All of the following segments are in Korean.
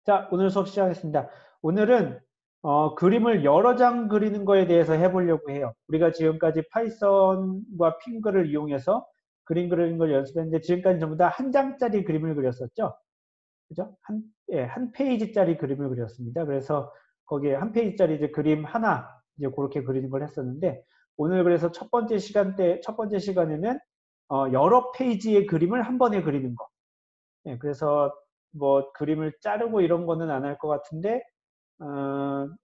자, 오늘 수업 시작하겠습니다. 오늘은 그림을 여러 장 그리는 거에 대해서 해보려고 해요. 우리가 지금까지 파이썬과 핑거를 이용해서 그림 그리는 걸 연습했는데 지금까지 전부 다 한 장짜리 그림을 그렸었죠. 그죠? 한 페이지짜리 그림을 그렸습니다. 그래서 거기에 한 페이지짜리 이제 그림 하나 이제 그렇게 그리는 걸 했었는데 오늘 그래서 첫 번째 시간에는 여러 페이지의 그림을 한 번에 그리는 거. 그래서 뭐 그림을 자르고 이런 거는 안 할 것 같은데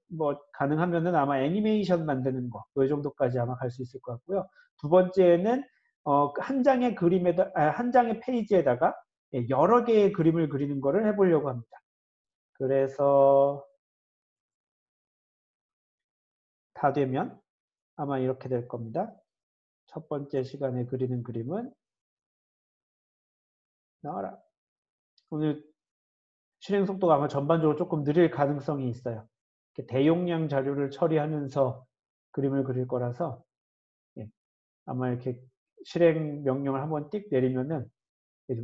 뭐 가능하면은 아마 애니메이션 만드는 거, 이 정도까지 아마 갈 수 있을 것 같고요. 두 번째는 한 장의 한 장의 페이지에다가 여러 개의 그림을 그리는 거를 해보려고 합니다. 그래서 다 되면 아마 이렇게 될 겁니다. 첫 번째 시간에 그리는 그림은 나와라. 오늘 실행 속도가 아마 전반적으로 조금 느릴 가능성이 있어요. 대용량 자료를 처리하면서 그림을 그릴 거라서 아마 이렇게 실행 명령을 한번 띡 내리면은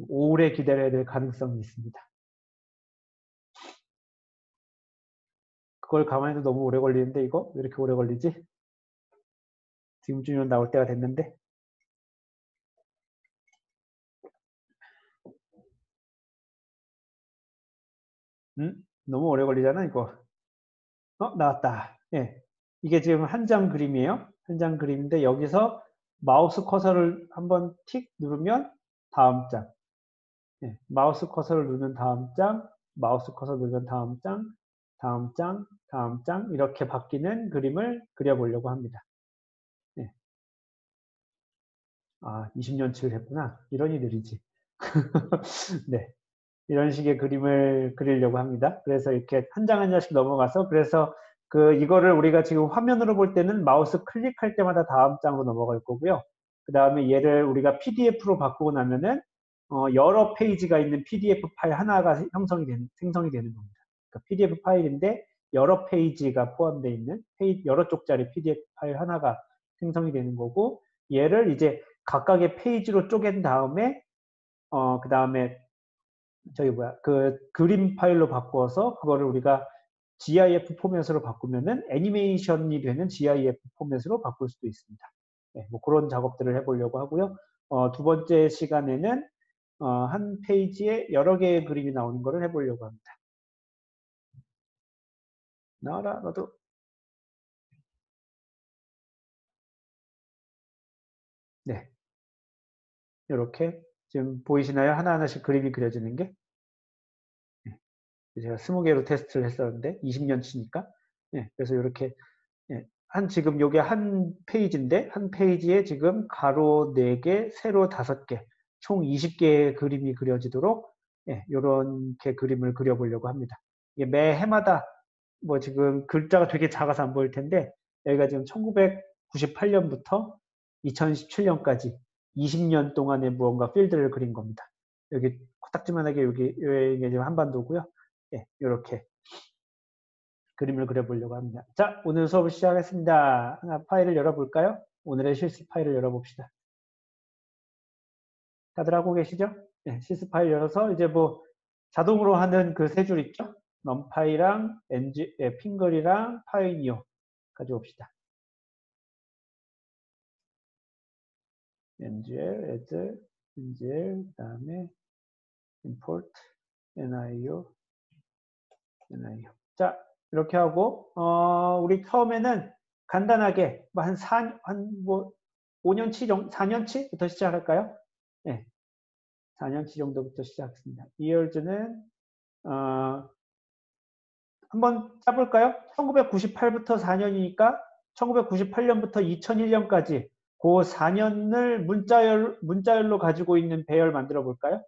오래 기다려야 될 가능성이 있습니다. 그걸 가만히 해도 너무 오래 걸리는데 이거 왜 이렇게 오래 걸리지? 지금쯤이면 나올 때가 됐는데. 너무 오래 걸리잖아 이거. 나왔다. 예. 이게 지금 한 장 그림이에요. 한 장 그림인데 여기서 마우스 커서를 한번 틱 누르면 다음 장. 마우스 커서를 누르면 다음 장, 마우스 커서 누르면 다음 장, 다음 장, 다음 장 이렇게 바뀌는 그림을 그려보려고 합니다. 20년치를 했구나. 이러니 느리지. 네. 이런 식의 그림을 그리려고 합니다. 그래서 이렇게 한 장 한 장씩 넘어가서 그래서 이거를 우리가 지금 화면으로 볼 때는 마우스 클릭할 때마다 다음 장으로 넘어갈 거고요. 그 다음에 얘를 우리가 PDF로 바꾸고 나면은 여러 페이지가 있는 PDF 파일 하나가 생성이 되는 겁니다. 그러니까 PDF 파일인데 여러 페이지가 포함되어 있는 여러 쪽짜리 PDF 파일 하나가 생성이 되는 거고 얘를 이제 각각의 페이지로 쪼갠 다음에 그 다음에 그 그림 파일로 바꾸어서 그거를 우리가 GIF 포맷으로 바꾸면은 애니메이션이 되는 GIF 포맷으로 바꿀 수도 있습니다. 뭐 그런 작업들을 해보려고 하고요. 두 번째 시간에는 한 페이지에 여러 개의 그림이 나오는 것을 해보려고 합니다. 나와라, 너도. 네. 이렇게 지금 보이시나요? 하나하나씩 그림이 그려지는 게. 제가 20개로 테스트를 했었는데 20년치니까. 그래서 이렇게 지금 요게 한 페이지인데 한 페이지에 지금 가로 4개, 세로 5개, 총 20개의 그림이 그려지도록 이렇게 그림을 그려보려고 합니다. 이게 매 해마다 뭐 지금 글자가 되게 작아서 안 보일 텐데 여기가 지금 1998년부터 2017년까지 20년 동안의 무언가 필드를 그린 겁니다. 여기 코딱지만하게 여기 지금 한반도고요. 이렇게 그림을 그려보려고 합니다. 자, 오늘 수업을 시작하겠습니다. 하나 파일을 열어볼까요? 오늘의 실습 파일을 열어봅시다. 다들 하고 계시죠? 실습 파일 열어서 이제 뭐 자동으로 하는 그 세 줄 있죠? 넘파이랑 핑글이랑 파이니어 가져옵시다. ngl, add, ngl, 그 다음에 import, nio. 자, 이렇게 하고 우리 처음에는 간단하게 뭐 한 5년치 정도, 4년치부터 시작할까요? 네, 4년치 정도부터 시작했습니다. 이열즈는 한번 짜볼까요? 1998부터 4년이니까 1998년부터 2001년까지 그 4년을 문자열로 가지고 있는 배열 만들어 볼까요?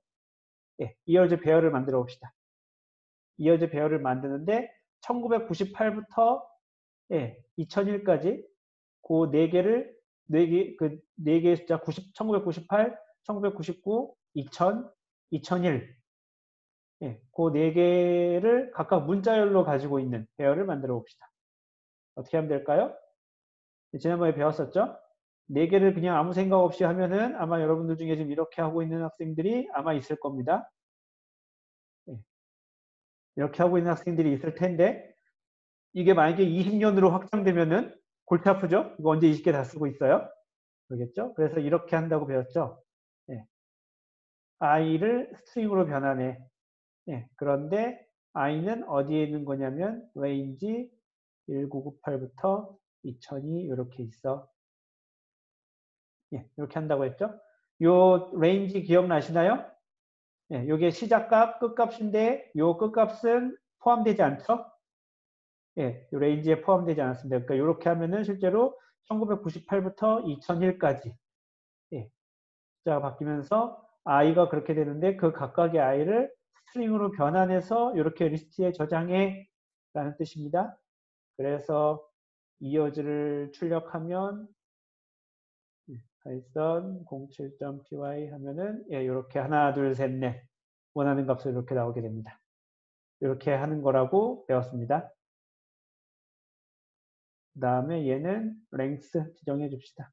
이열즈 배열을 만들어 봅시다. 이열즈 배열을 만드는데 1998부터 2001까지 그 네 개의 숫자 1998, 1999, 2000, 2001 그 네 개를 각각 문자열로 가지고 있는 배열을 만들어 봅시다. 어떻게 하면 될까요? 지난번에 배웠었죠? 네 개를 그냥 아무 생각 없이 하면은 아마 여러분들 중에 지금 이렇게 하고 있는 학생들이 아마 있을 겁니다. 이렇게 하고 있는 학생들이 있을 텐데 이게 만약에 20년으로 확장되면은 골치 아프죠? 이거 언제 20개 다 쓰고 있어요? 그러겠죠? 그래서 이렇게 한다고 배웠죠? 예. i를 스트링으로 변환해. 예. 그런데 i는 어디에 있는 거냐면 range 1998부터 2002 이렇게 있어. 예. 이렇게 한다고 했죠? 요 range 기억나시나요? 예. 요게 시작값, 끝값인데 요 끝값은 포함되지 않죠? 예, 레인지에 포함되지 않았습니다. 그러니까 이렇게 하면은 실제로 1998부터 2001까지 예, 숫자가 바뀌면서 i가 그렇게 되는데 그 각각의 i를 스트링으로 변환해서 이렇게 리스트에 저장해 라는 뜻입니다. 그래서 이어즈를 출력하면 python 07.py 하면은 예, 이렇게 하나, 둘, 셋, 넷 원하는 값을 이렇게 나오게 됩니다. 이렇게 하는 거라고 배웠습니다. 그 다음에 얘는 length 지정해 줍시다.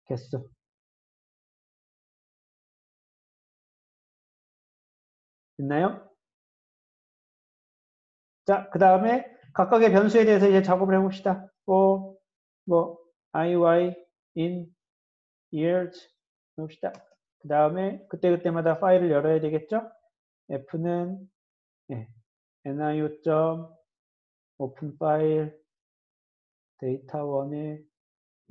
개수. 있나요? 자, 그 다음에 각각의 변수에 대해서 이제 작업을 해봅시다. 뭐, iy in years 해봅시다. 그 다음에 그때그때마다 파일을 열어야 되겠죠? f는 예, niu. open 파일 데이터 1에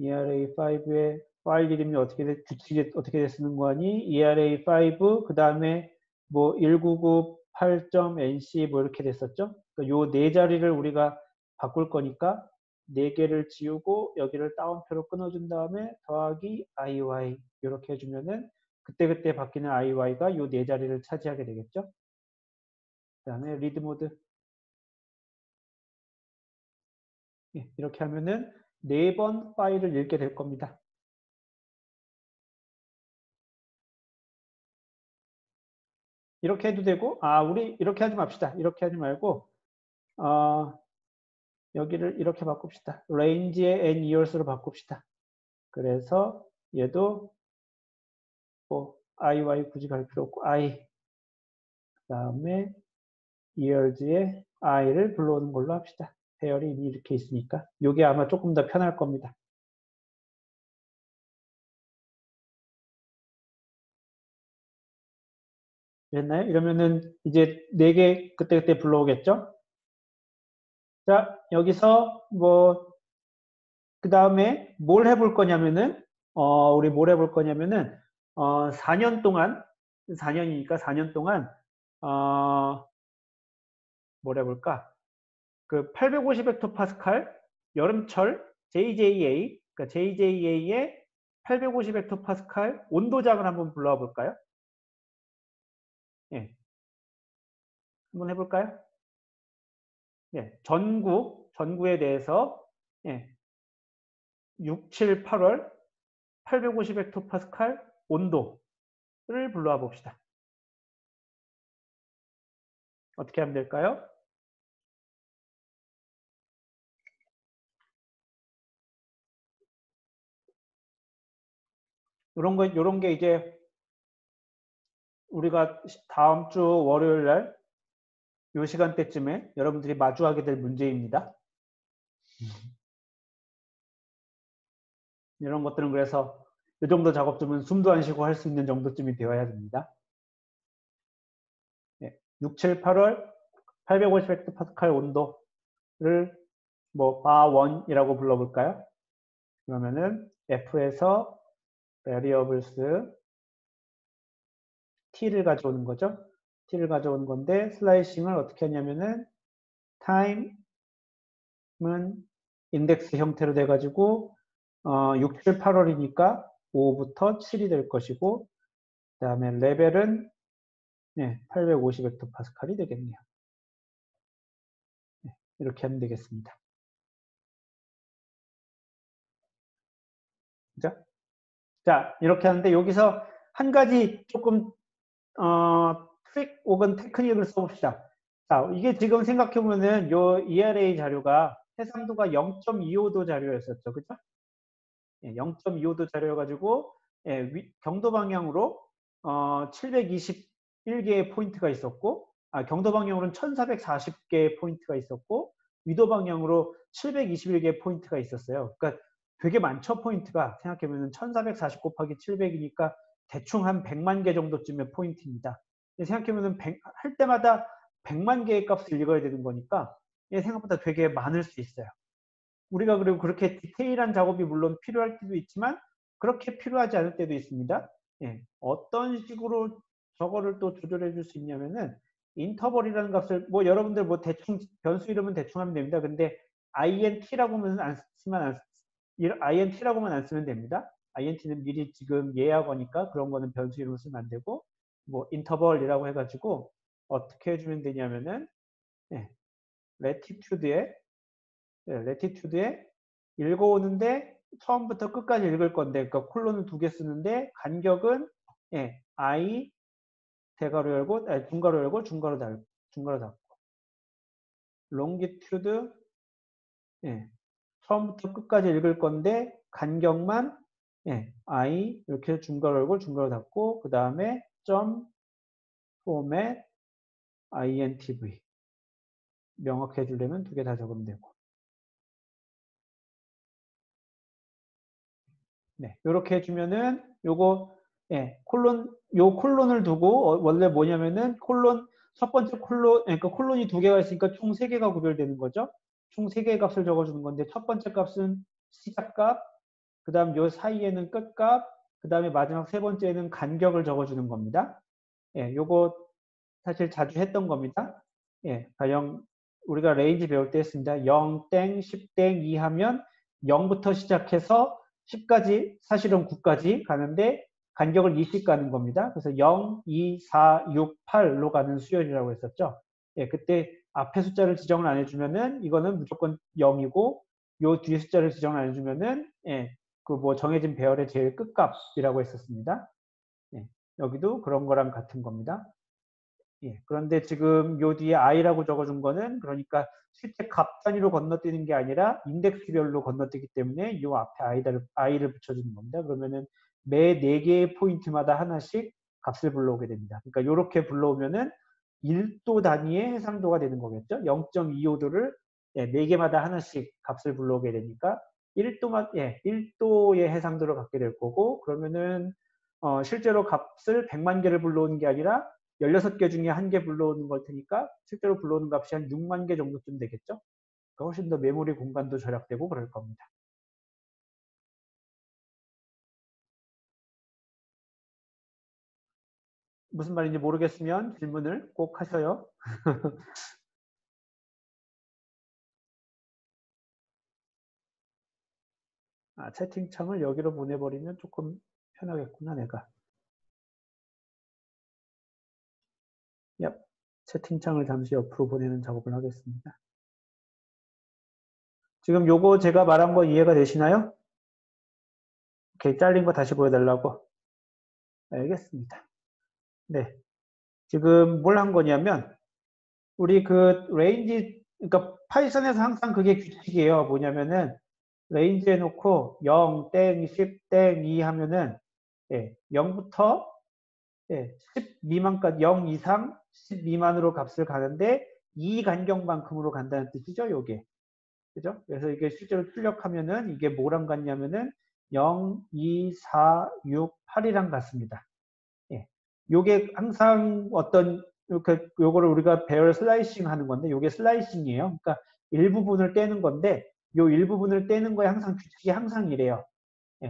era5에 파일 이름이 어떻게 규칙이 어떻게 쓰는 거니? era5 그 다음에 뭐 1998.nc 뭐 이렇게 됐었죠? 그러니까 요 네 자리를 우리가 바꿀 거니까 네 개를 지우고 여기를 따옴표로 끊어준 다음에 더하기 iy 이렇게 해주면은 그때그때 바뀌는 iy가 요 네 자리를 차지하게 되겠죠? 그 다음에 리드 모드 예, 이렇게 하면은 네 번 파일을 읽게 될 겁니다. 이렇게 해도 되고, 우리 이렇게 하지 맙시다. 이렇게 하지 말고, 여기를 이렇게 바꿉시다. range의 n years로 바꿉시다. 그래서 얘도 뭐 iy 굳이 갈 필요 없고 i 그 다음에 years의 i를 불러오는 걸로 합시다. 배열이 이미 이렇게 있으니까 이게 아마 조금 더 편할 겁니다. 됐나요? 이러면은 이제 4개 그때그때 불러오겠죠? 자, 여기서 뭐 그 다음에 뭘 해볼 거냐면은 우리 뭘 해볼 거냐면은 4년 동안 4년이니까 4년 동안 뭘 해볼까? 그 850헥토파스칼 여름철 JJA 그러니까 JJA의 850헥토파스칼 온도작을 한번 불러와 볼까요? 예, 한번 해볼까요? 예, 전구에 대해서 예, 6, 7, 8월 850헥토파스칼 온도를 불러와 봅시다. 어떻게 하면 될까요? 요런 게 이제 우리가 다음 주 월요일 날 요 시간대쯤에 여러분들이 마주하게 될 문제입니다. 이런 것들은 그래서 이 정도 작업쯤은 숨도 안 쉬고 할 수 있는 정도쯤이 되어야 됩니다. 6, 7, 8월 850헥토파스칼 온도를 뭐 바1이라고 불러볼까요? 그러면은 F에서 variables t를 가져오는 거죠. t를 가져오는 건데 슬라이싱을 어떻게 하냐면은 time은 인덱스 형태로 돼가지고 6, 7, 8월이니까 5부터 7이 될 것이고 그 다음에 레벨은 850헥토파스칼이 되겠네요. 이렇게 하면 되겠습니다. 그죠? 자, 이렇게 하는데 여기서 한 가지 조금 트릭 혹은 테크닉을 써봅시다. 자, 이게 지금 생각해보면은 요 ERA 자료가 해상도가 0.25도 자료였었죠. 그죠? 0.25도 자료여가지고 경도 방향으로 721개의 포인트가 있었고 경도 방향으로는 1440개 포인트가 있었고 위도 방향으로 721개 포인트가 있었어요. 그러니까 되게 많죠, 포인트가. 생각해보면 1440 곱하기 700이니까 대충 한 100만 개 정도쯤의 포인트입니다. 생각해보면 할 때마다 100만 개의 값을 읽어야 되는 거니까 생각보다 되게 많을 수 있어요. 우리가 그리고 그렇게 디테일한 작업이 물론 필요할 때도 있지만 그렇게 필요하지 않을 때도 있습니다. 어떤 식으로 저거를 또 조절해 줄 수 있냐면은 인터벌이라는 값을 뭐 여러분들 뭐 대충 변수 이름은 대충 하면 됩니다. 근데 int라고만 안 쓰면 int라고만 안 쓰면 됩니다. int는 미리 지금 예약어니까 그런 거는 변수 이름을 쓰면 안 되고 뭐 인터벌이라고 해가지고 어떻게 해주면 되냐면은 latitude에 읽어오는데 처음부터 끝까지 읽을 건데 그러니까 콜론을 2개 쓰는데 간격은 i 대괄호 열고 중괄호 열고 중괄호 닫고 longitude 처음부터 끝까지 읽을 건데 간격만 i 이렇게 중괄호 열고 중괄호 닫고 그 다음에 점 format intv 명확히 해주려면 2개 다 적으면 되고 이렇게 해주면은 요거 콜론을 두고 원래 뭐냐면은 첫 번째 그러니까 콜론이 2개가 있으니까 총 3개가 구별되는 거죠. 총 3개의 값을 적어주는 건데 첫 번째 값은 시작값, 그 다음 요 사이에는 끝값, 그 다음에 마지막 세 번째는 간격을 적어주는 겁니다. 요거 사실 자주 했던 겁니다. 가령 우리가 레인지 배울 때 했습니다. 0, 땡, 10, 땡, 2 하면 0부터 시작해서 10까지, 사실은 9까지 가는데 간격을 2씩 가는 겁니다. 그래서 0, 2, 4, 6, 8로 가는 수열이라고 했었죠. 그때 앞에 숫자를 지정을 안 해주면은 이거는 무조건 0이고 요 뒤에 숫자를 지정을 안 해주면은 그 뭐 정해진 배열의 제일 끝값이라고 했었습니다. 여기도 그런 거랑 같은 겁니다. 그런데 지금 요 뒤에 i라고 적어준 거는 그러니까 실제 값 단위로 건너뛰는 게 아니라 인덱스별로 건너뛰기 때문에 요 앞에 i를 붙여주는 겁니다. 그러면은 매 4개의 포인트마다 하나씩 값을 불러오게 됩니다. 그러니까 이렇게 불러오면은 1도 단위의 해상도가 되는 거겠죠. 0.25도를 4개마다 하나씩 값을 불러오게 되니까 1도의 해상도를 갖게 될 거고 그러면은 실제로 값을 100만 개를 불러오는 게 아니라 16개 중에 1개 불러오는 걸 테니까 실제로 불러오는 값이 한 6만 개 정도쯤 되겠죠. 그러니까 훨씬 더 메모리 공간도 절약되고 그럴 겁니다. 무슨 말인지 모르겠으면 질문을 꼭 하셔요. 채팅창을 여기로 보내버리면 조금 편하겠구나 내가. 채팅창을 잠시 옆으로 보내는 작업을 하겠습니다. 지금 요거 제가 말한 거 이해가 되시나요? 이렇게 잘린 거 다시 보여달라고. 알겠습니다. 네. 지금 뭘 한 거냐면 우리 그 레인지 그러니까 파이썬에서 항상 그게 규칙이에요. 뭐냐면은 레인지 해놓고 0, 땡, 10, 땡, 2 하면은 0부터 10 미만까지 0 이상 10 미만으로 값을 가는데 이 간격만큼으로 간다는 뜻이죠. 요게. 그죠? 그래서 이게 실제로 출력하면은 이게 뭐랑 같냐면은 0, 2, 4, 6, 8이랑 같습니다. 요게 항상 어떤 요거를 우리가 배열 슬라이싱 하는 건데 요게 슬라이싱이에요. 그러니까 일부분을 떼는 건데 요 일부분을 떼는 거에 항상 규칙이 항상 이래요.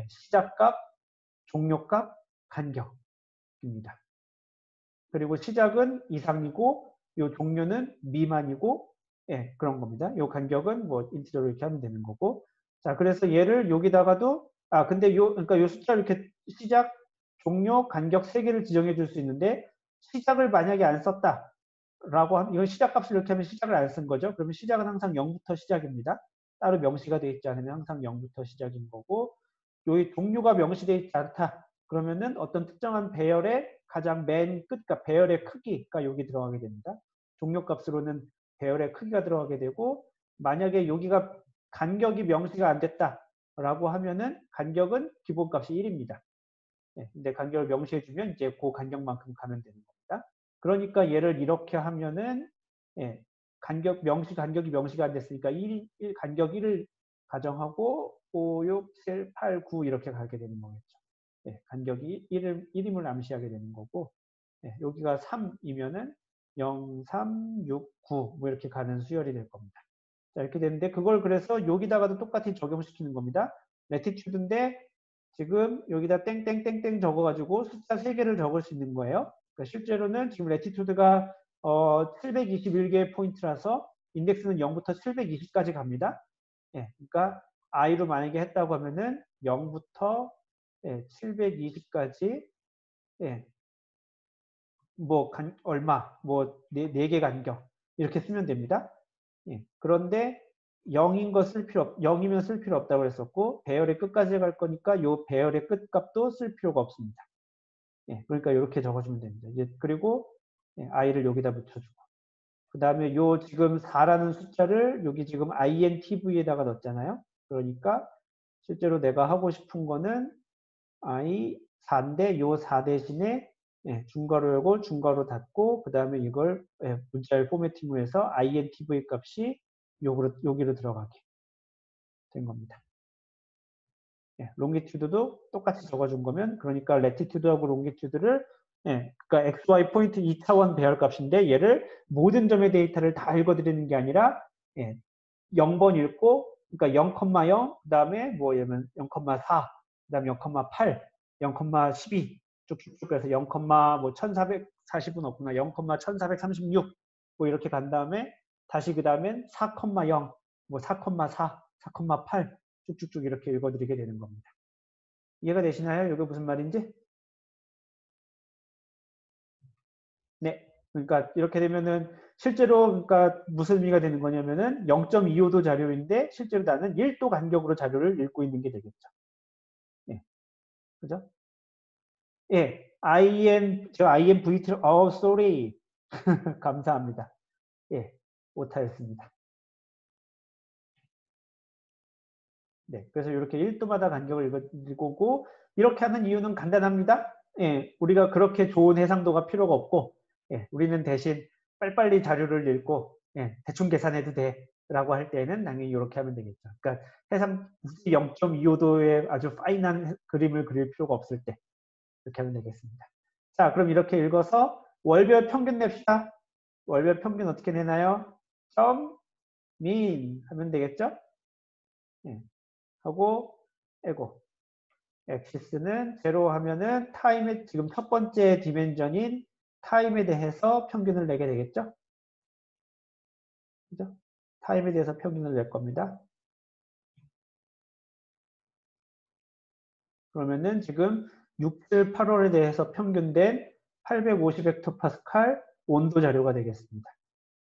시작값, 종료값, 간격입니다. 그리고 시작은 이상이고 요 종료는 미만이고 그런 겁니다. 요 간격은 뭐 인티저로 이렇게 하면 되는 거고. 자, 그래서 얘를 여기다가도 근데 그러니까 요 숫자 이렇게 시작, 종료, 간격 3개를 지정해 줄 수 있는데 시작을 만약에 안 썼다. 라고 하면 이건 시작값을 이렇게 하면 시작을 안 쓴 거죠. 그러면 시작은 항상 0부터 시작입니다. 따로 명시가 되어 있지 않으면 항상 0부터 시작인 거고 여기 종류가 명시되어 있지 않다. 그러면은 어떤 특정한 배열의 가장 맨 끝, 그러니까 배열의 크기가 여기 들어가게 됩니다. 종료값으로는 배열의 크기가 들어가게 되고 만약에 여기가 간격이 명시가 안 됐다라고 하면은 간격은 기본값이 1입니다. 근데 간격을 명시해주면 이제 그 간격만큼 가면 되는 겁니다. 그러니까 얘를 이렇게 하면은 예, 간격이 명시가 안 됐으니까 간격 1을 가정하고 5, 6, 7, 8, 9 이렇게 가게 되는 거겠죠. 예, 간격이 1임을 암시하게 되는 거고 예, 여기가 3이면은 0, 3, 6, 9 뭐 이렇게 가는 수열이 될 겁니다. 자, 이렇게 되는데 그걸 그래서 여기다가도 똑같이 적용시키는 겁니다. 레티튜드인데 지금 여기다 땡땡땡땡 적어가지고 숫자 3개를 적을 수 있는 거예요. 그러니까 실제로는 지금 레티튜드가 721개의 포인트라서 인덱스는 0부터 720까지 갑니다. 예, 그러니까 i로 만약에 했다고 하면은 0부터 720까지 예, 뭐 얼마 뭐 4개 간격 이렇게 쓰면 됩니다. 예, 그런데 0인 거 쓸 필요 0이면 쓸 필요 없다고 했었고 배열의 끝까지 갈 거니까 요 배열의 끝값도 쓸 필요가 없습니다. 예, 그러니까 이렇게 적어주면 됩니다. 이제 그리고 i를 여기다 붙여주고 그 다음에 요 지금 4라는 숫자를 여기 지금 intV에다가 넣었잖아요. 그러니까 실제로 내가 하고 싶은 거는 i 4인데 요 4 대신에 중괄호 열고 중괄호 닫고 그 다음에 이걸 문자열 포매팅으로 해서 intv 값이 여기로 들어가게 된 겁니다. 롱기튜드도 똑같이 적어준 거면 그러니까 레티튜드하고 롱기튜드를 그러니까 xy 포인트 2차원 배열 값인데 얘를 모든 점의 데이터를 다 읽어드리는 게 아니라 0번 읽고 그러니까 0,0 그 다음에 뭐 얘는 0,4 그 다음에 0,8 0,12 쭉쭉쭉 해서 0, 뭐 1440은 없구나 0,1436 뭐 이렇게 간 다음에 다시 그 다음엔 4,0 뭐 4,4 4,8 쭉쭉쭉 이렇게 읽어드리게 되는 겁니다. 이해가 되시나요? 이게 무슨 말인지? 네. 그러니까 이렇게 되면은 실제로 그러니까 무슨 의미가 되는 거냐면은 0.25도 자료인데 실제로 나는 1도 간격으로 자료를 읽고 있는 게 되겠죠. 예. 그죠? 예. INVT, sorry. 감사합니다. 예. 오타였습니다. 네. 그래서 이렇게 1도마다 간격을 읽고 이렇게 하는 이유는 간단합니다. 예. 우리가 그렇게 좋은 해상도가 필요가 없고 예. 우리는 대신 빨리빨리 자료를 읽고 예. 대충 계산해도 돼. 라고 할 때는 당연히 이렇게 하면 되겠죠. 그러니까 해상 0.25도의 아주 파인한 그림을 그릴 필요가 없을 때 이렇게 하면 되겠습니다. 자, 그럼 이렇게 읽어서 월별 평균 냅시다. 월별 평균 어떻게 내나요? 점, 민 하면 되겠죠? 예. 하고, 에고. 엑시스는 제로 하면은 타임에, 지금 첫 번째 디멘전인 타임에 대해서 평균을 내게 되겠죠? 그죠? 타임에 대해서 평균을 낼 겁니다. 그러면은 지금 6, 7, 8월에 대해서 평균된 850헥토파스칼 온도 자료가 되겠습니다.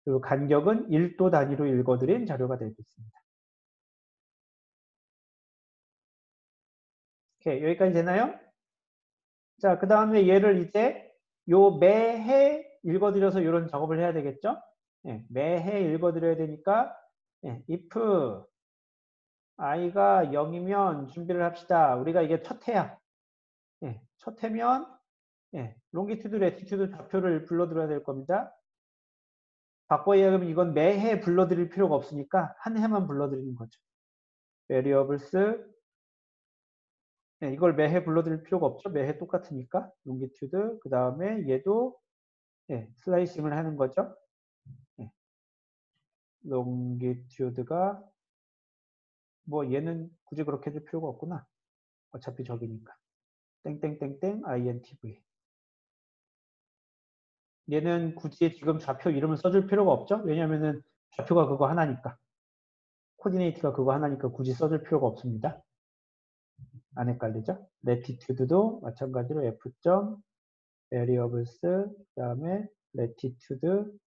그리고 간격은 1도 단위로 읽어드린 자료가 되겠습니다. 오케이, 여기까지 되나요? 자, 그 다음에 얘를 이제 요 매해 읽어드려서 이런 작업을 해야 되겠죠? 매해 읽어드려야 되니까 if i가 0이면 준비를 합시다. 우리가 이게 첫 해야. 첫 해면 롱기튜드, 레티튜드 좌표를 불러드려야 될 겁니다. 바꿔야 하면 이건 매해 불러드릴 필요가 없으니까 한 해만 불러드리는 거죠. variables 이걸 매해 불러드릴 필요가 없죠. 매해 똑같으니까 롱기튜드 그 다음에 얘도 슬라이싱을 하는 거죠. 롱기튜드가 뭐 얘는 굳이 그렇게 해줄 필요가 없구나. 어차피 저기니까. 땡땡땡땡 intv 얘는 굳이 지금 좌표 이름을 써줄 필요가 없죠. 왜냐면은 좌표가 그거 하나니까. 코디네이트가 그거 하나니까 굳이 써줄 필요가 없습니다. 안 헷갈리죠? latitude도 마찬가지로 f. variables 그 다음에 latitude 그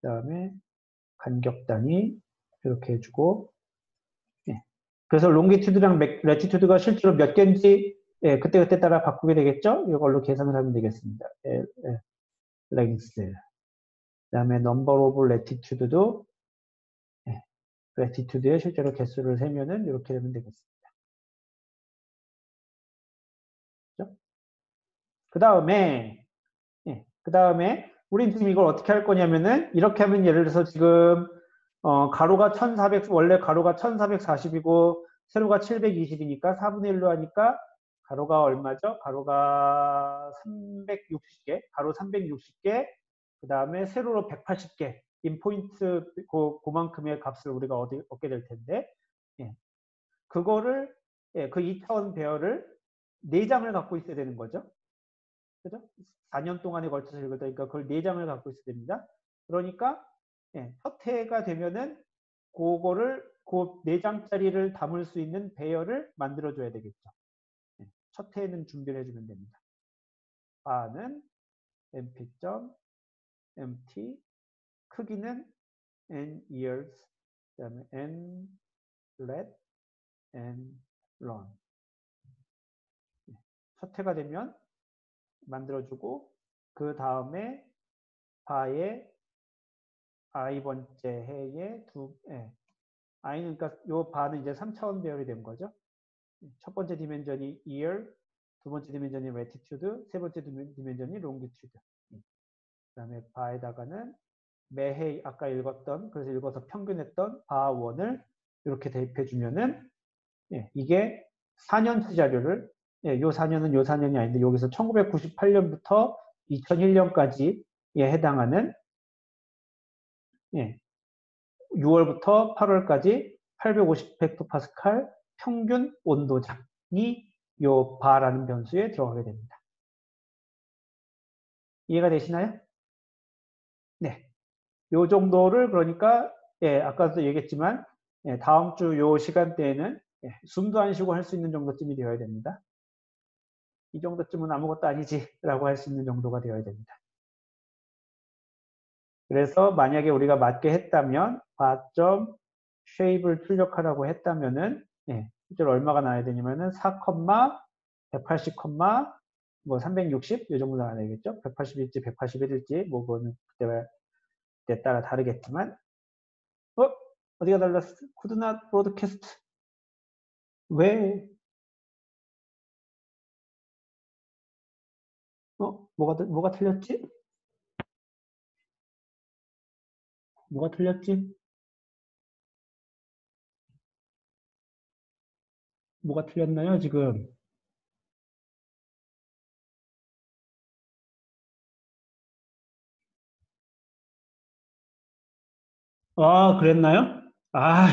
다음에 간격 단위 이렇게 해주고 그래서 longitude랑 latitude가 실제로 몇 개인지 그때그때 따라 바꾸게 되겠죠? 이걸로 계산을 하면 되겠습니다. length 그 다음에 number of latitude도 latitude의 실제로 개수를 세면은 이렇게 되면 되겠습니다. 그 다음에 그 다음에 우린 지금 이걸 어떻게 할 거냐면은 이렇게 하면 예를 들어서 지금 가로가 1400 원래 가로가 1440이고 세로가 720이니까 4분의 1로 하니까 가로가 얼마죠? 가로가 360개, 가로 360개, 그 다음에 세로로 180개 인 포인트 그만큼의 값을 우리가 얻게 될 텐데, 예. 그거를 그 2차원 배열을 4장을 갖고 있어야 되는 거죠. 그죠? 4년 동안에 걸쳐서 읽을 테니까 그걸 4장을 갖고 있어야 됩니다. 그러니까 첫 해가 되면은 그거를 그 4장짜리를 담을 수 있는 배열을 만들어 줘야 되겠죠. 첫 해에는 준비를 해주면 됩니다. 바는 mp.mt 크기는 n years 그다음에 n let n run 첫 해가 되면 만들어주고 그 다음에 바의 i번째 해에 i는 그러니까 요 바는 이제 3차원 배열이 된 거죠. 첫 번째 디멘전이 year, 두 번째 디멘전이 latitude, 세 번째 디멘전이 longitude. 그 다음에 바에다가는 매해 아까 읽었던 그래서 읽어서 평균했던 바 원을 이렇게 대입해 주면은 이게 4년치 자료를 요 4년은 요 4년이 아닌데 여기서 1998년부터 2001년까지에 해당하는 6월부터 8월까지 850 헥토파스칼 평균 온도장이 요 바라는 변수에 들어가게 됩니다. 이해가 되시나요? 네. 요 정도를 그러니까 아까도 얘기했지만 다음 주 요 시간대에는 숨도 안 쉬고 할 수 있는 정도쯤이 되어야 됩니다. 이 정도쯤은 아무것도 아니지라고 할 수 있는 정도가 되어야 됩니다. 그래서 만약에 우리가 맞게 했다면 바점 쉐입을 출력하라고 했다면은 실제로 얼마가 나와야 되냐면은 4, 180, 뭐 360 이 정도 나와야 되겠죠. 180일지 181일지 뭐 그거는 그때 따라 다르겠지만 어디가 달랐어? could not broadcast 왜? 뭐가 틀렸지? 뭐가 틀렸지? 뭐가 틀렸나요, 지금? 아, 그랬나요? 아,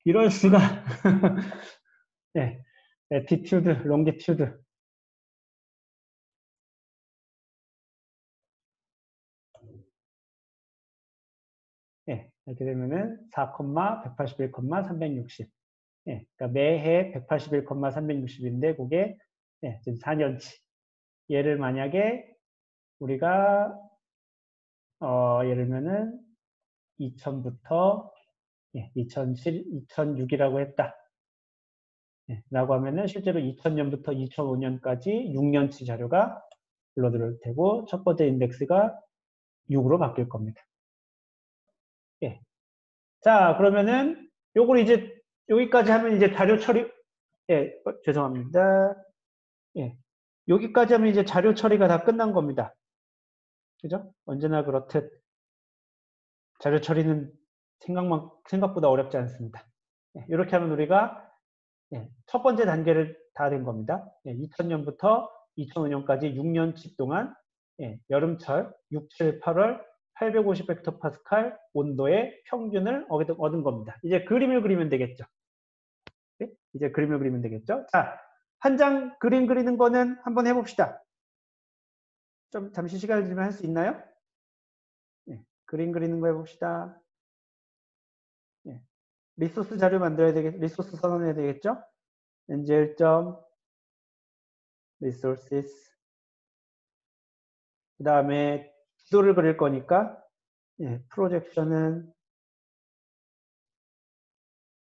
이럴 수가. 네, attitude, longitude. 이렇게 되면은 4, 181, 360. 그러니까 매해 181, 360인데 그게 지금 4년치. 얘를 만약에 우리가 예를 들면은 2000부터 2007, 2006이라고 했다. 라고 하면은 실제로 2000년부터 2005년까지 6년치 자료가 불러들어올 테고 첫 번째 인덱스가 6으로 바뀔 겁니다. 자, 그러면은 요걸 이제 여기까지 하면 이제 자료 처리 죄송합니다. 여기까지 하면 이제 자료 처리가 다 끝난 겁니다. 그죠? 언제나 그렇듯 자료 처리는 생각보다 어렵지 않습니다. 이렇게 하면 우리가 첫 번째 단계를 다 된 겁니다. 2000년부터 2005년까지 6년치 동안 여름철 6, 7, 8월 850 헥토파스칼 온도의 평균을 얻은 겁니다. 이제 그림을 그리면 되겠죠. 이제 그림을 그리면 되겠죠. 자, 한 장 그림 그리는 거는 한번 해봅시다. 좀 잠시 시간을 들면 할 수 있나요? 그림 그리는 거 해봅시다. 리소스 자료 만들어야 되겠, 리소스 선언해야 되겠죠? NGL. resources. 그 다음에 지도를 그릴 거니까, 프로젝션은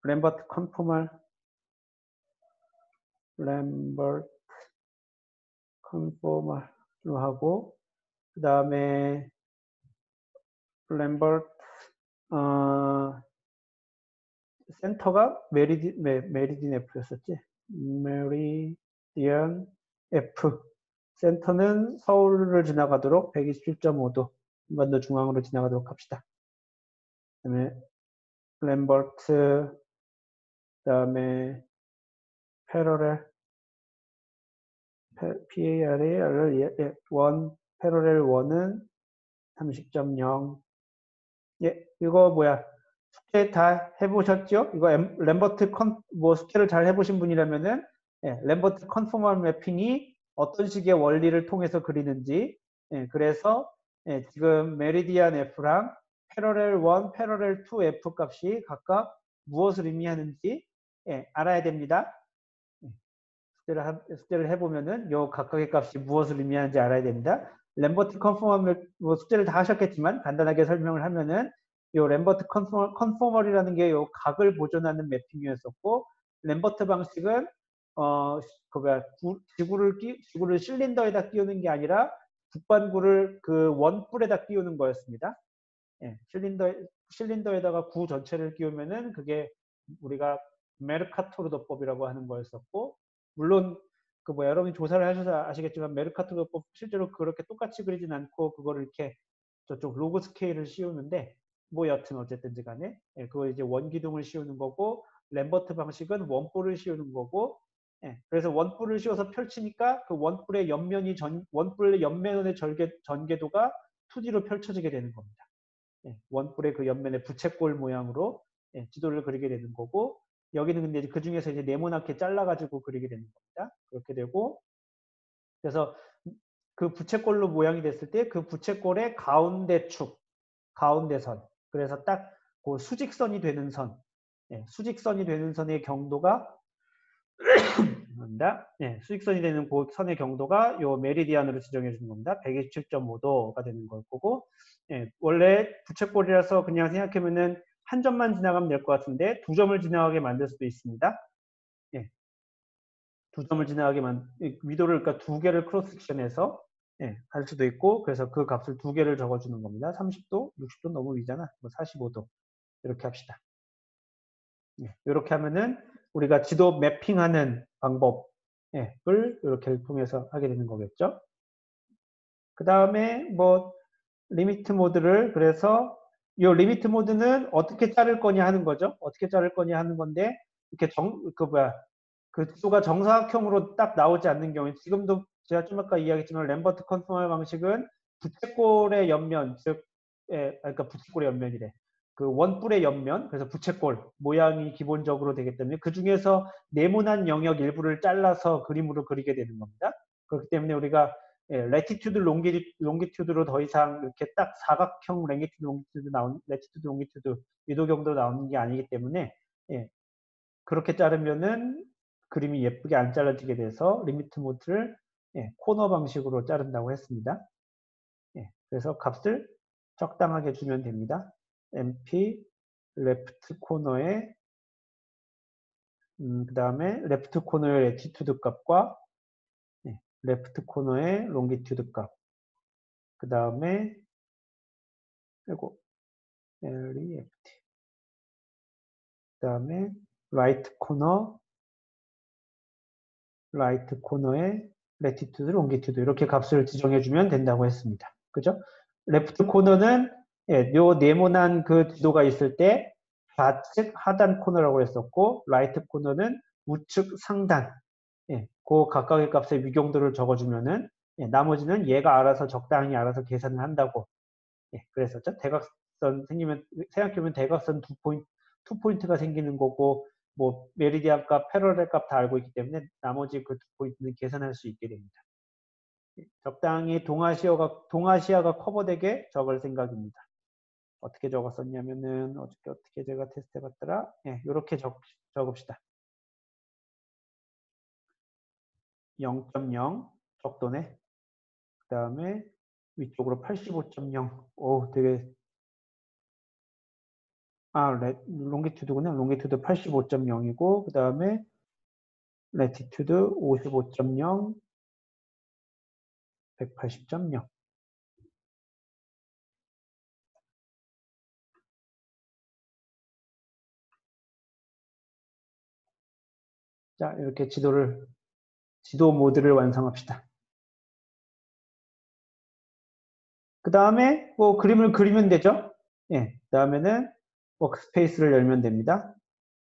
램버트 컨포멀, 램버트 컨포멀로 하고, 그 다음에 램버트, 센터가 메리디안 F였었지? 메리디안 F. 센터는 서울을 지나가도록 127.5도 한반도 중앙으로 지나가도록 합시다. 그다음에 램버트, 그다음에 패러렐, PARA 1, 패러렐 1은 30.0. 예, 이거 뭐야? 숙제 다 해보셨죠? 이거 램버트 뭐 숙제를 잘 해보신 분이라면은 예, 램버트 컨포멀 매핑이 어떤 식의 원리를 통해서 그리는지 예, 그래서 예, 지금 메리디안 F랑 패러렐 1, 패러렐 2 F 값이 각각 무엇을 의미하는지 예, 알아야 됩니다. 숙제를 해보면은 요 각각의 값이 무엇을 의미하는지 알아야 됩니다. 램버트 컨포멀 뭐 숙제를 다 하셨겠지만 간단하게 설명을 하면은 요 램버트 컨포멀이라는 게 요 각을 보존하는 매핑이었었고 램버트 방식은 그 뭐야 지구를 실린더에다 끼우는 게 아니라 북반구를 그 원뿔에다 끼우는 거였습니다. 예, 실린더에다가 구 전체를 끼우면은 그게 우리가 메르카토르도법이라고 하는 거였었고, 물론 그 뭐 여러분이 조사를 하셔서 아시겠지만 메르카토르도법 실제로 그렇게 똑같이 그리진 않고 그거를 이렇게 저쪽 로그 스케일을 씌우는데 뭐 여튼 어쨌든지 간에 예, 그거 이제 원기둥을 씌우는 거고 램버트 방식은 원뿔을 씌우는 거고 예, 그래서 원뿔을 씌워서 펼치니까 그 원뿔의 옆면이 원뿔의 옆면의 전개도가 2D로 펼쳐지게 되는 겁니다. 예, 원뿔의 그 옆면에 부채꼴 모양으로 예, 지도를 그리게 되는 거고 여기는 근데 그 중에서 이제 네모나게 잘라가지고 그리게 되는 겁니다. 그렇게 되고 그래서 그 부채꼴로 모양이 됐을 때 그 부채꼴의 가운데 축, 가운데 선. 그래서 딱 그 수직선이 되는 선, 예, 수직선이 되는 선의 경도가 예, 수직선이 되는 그 선의 경도가 요 메리디안으로 지정해 주는 겁니다. 127.5도가 되는 걸 거고 예, 원래 부채꼴이라서 그냥 생각하면은 한 점만 지나가면 될 것 같은데 두 점을 지나가게 만들 수도 있습니다. 예, 두 점을 지나가게 위도를 그러니까 두 개를 크로스 섹션해서 예, 할 수도 있고 그래서 그 값을 두 개를 적어주는 겁니다. 30도, 60도 너무 위잖아. 뭐 45도 이렇게 합시다. 예, 이렇게 하면은 우리가 지도 매핑하는 방법을 이렇게 통해서 하게 되는 거겠죠. 그 다음에 뭐 리미트 모드를 그래서 이 리미트 모드는 어떻게 자를 거냐 하는 거죠. 어떻게 자를 거냐 하는 건데 이렇게 그 지도가 정사각형으로 딱 나오지 않는 경우에 지금도 제가 좀 아까 이야기했지만 램버트 컨포멀 방식은 부채꼴의 옆면 그러니까 부채꼴의 옆면이래. 그 원뿔의 옆면 그래서 부채꼴 모양이 기본적으로 되기 때문에 그 중에서 네모난 영역 일부를 잘라서 그림으로 그리게 되는 겁니다. 그렇기 때문에 우리가 레티튜드 롱기튜드로 더 이상 이렇게 딱 사각형 레티튜드 롱기튜드 위도경도 나오는 게 아니기 때문에 예, 그렇게 자르면은 그림이 예쁘게 안 잘라지게 돼서 리미트 모드를 코너 방식으로 자른다고 했습니다. 그래서 값을 적당하게 주면 됩니다. MP 레프트 코너에 그 다음에 레프트 코너의 레티튜드 값과 레프트 코너의 롱기튜드 값. 그 다음에 그리고 LEFT. 그 다음에 라이트 코너의 레티튜드, 롱기튜드 이렇게 값을 지정해주면 된다고 했습니다. 그죠? 레프트 코너는 요 네모난 그 지도가 있을 때 좌측 하단 코너라고 했었고 라이트 코너는 우측 상단 그 각각의 값의 위경도를 적어주면은 나머지는 얘가 알아서 적당히 알아서 계산을 한다고 그랬었죠. 대각선 생각해보면 대각선 투 포인트가 생기는 거고 뭐 메리디안 값, 패러렐 값 다 알고 있기 때문에 나머지 그 두 포인트는 계산할 수 있게 됩니다. 적당히 동아시아가 커버되게 적을 생각입니다. 어떻게 적었었냐면은 어떻게 제가 테스트 해봤더라. 이렇게 적읍시다. 0.0 적도네. 그 다음에 위쪽으로 85.0. 오, 되게 롱기튜드구나. 롱기튜드 85.0이고 그 다음에 레티튜드 55.0, 180.0. 자, 이렇게 지도 모드를 완성합시다. 그 다음에 뭐 그림을 그리면 되죠. 예, 그 다음에는 워크스페이스를 열면 됩니다.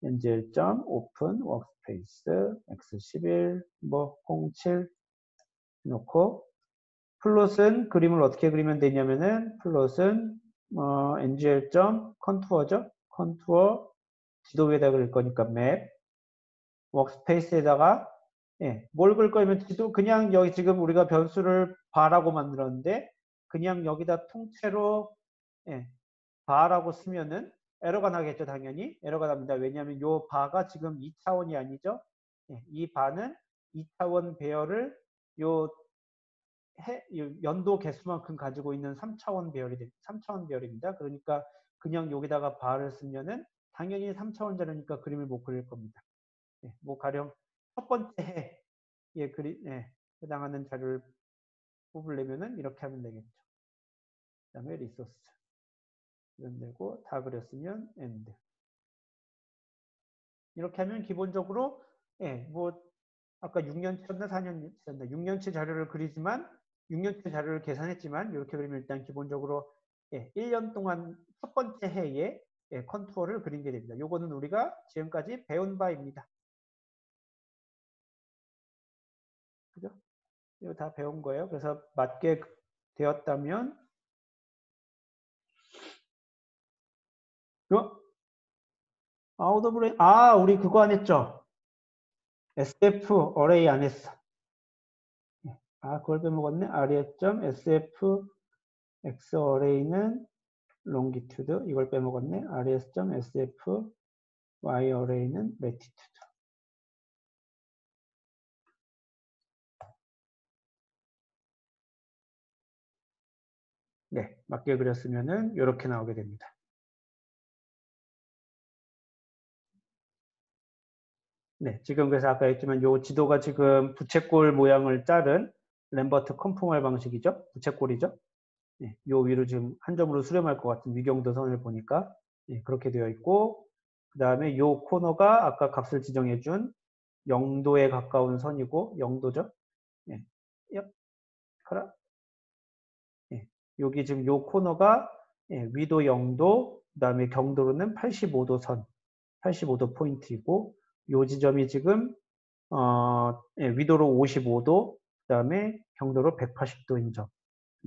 엔젤.open 워크스페이스 x11 뭐 07 놓고 플롯은 그림을 어떻게 그리면 되냐면은 플롯은 ngl. 컨투어죠. 컨투어 지도 위에다 그릴 거니까 맵 워크스페이스에다가 예, 뭘 그릴 거면 지도 그냥 여기 지금 우리가 변수를 바라고 만들었는데 그냥 여기다 통째로 예, 바라고 쓰면은 에러가 나겠죠. 당연히 에러가 납니다. 왜냐하면 요 바가 지금 2차원이 아니죠. 예, 이 바는 2차원 배열을 요 연도 개수만큼 가지고 있는 3차원 배열이 3차원 배열입니다. 그러니까 그냥 여기다가 바를 쓰면은 당연히 3차원 자료니까 그림을 못 그릴 겁니다. 예, 뭐 가령 첫 번째 해에 해당하는 자료를 뽑으려면은 이렇게 하면 되겠죠. 그 다음에 리소스 이런 되고 다 그렸으면 엔드 이렇게 하면 기본적으로 뭐 아까 6년치였나 4년치였나 6년치 자료를 그리지만 6년치 자료를 계산했지만 이렇게 그리면 일단 기본적으로 1년 동안 첫 번째 해에 컨투어를 그린 게 됩니다. 요거는 우리가 지금까지 배운 바입니다. 그죠? 이거 다 배운 거예요. 그래서 맞게 되었다면 아웃 오브 레인 우리 그거 안 했죠? SF 어레이 안 했어. 그걸 빼먹었네. res.sf x 어레이는 longitude 이걸 빼먹었네. res.sf y 어레이는 latitude. 네, 맞게 그렸으면은 이렇게 나오게 됩니다. 네, 지금 그래서 아까 했지만 요 지도가 지금 부채꼴 모양을 자른 램버트 컨포멀 방식이죠. 부채꼴이죠. 네, 요 위로 지금 한 점으로 수렴할 것 같은 위경도 선을 보니까 그렇게 되어 있고 그 다음에 요 코너가 아까 값을 지정해준 0도에 가까운 선이고 0도죠. 예, 그라? 예, 여기 지금 요 코너가 위도 0도, 그 다음에 경도로는 85도 선, 85도 포인트이고 요 지점이 지금 위도로 55도, 그 다음에 경도로 180도인 점.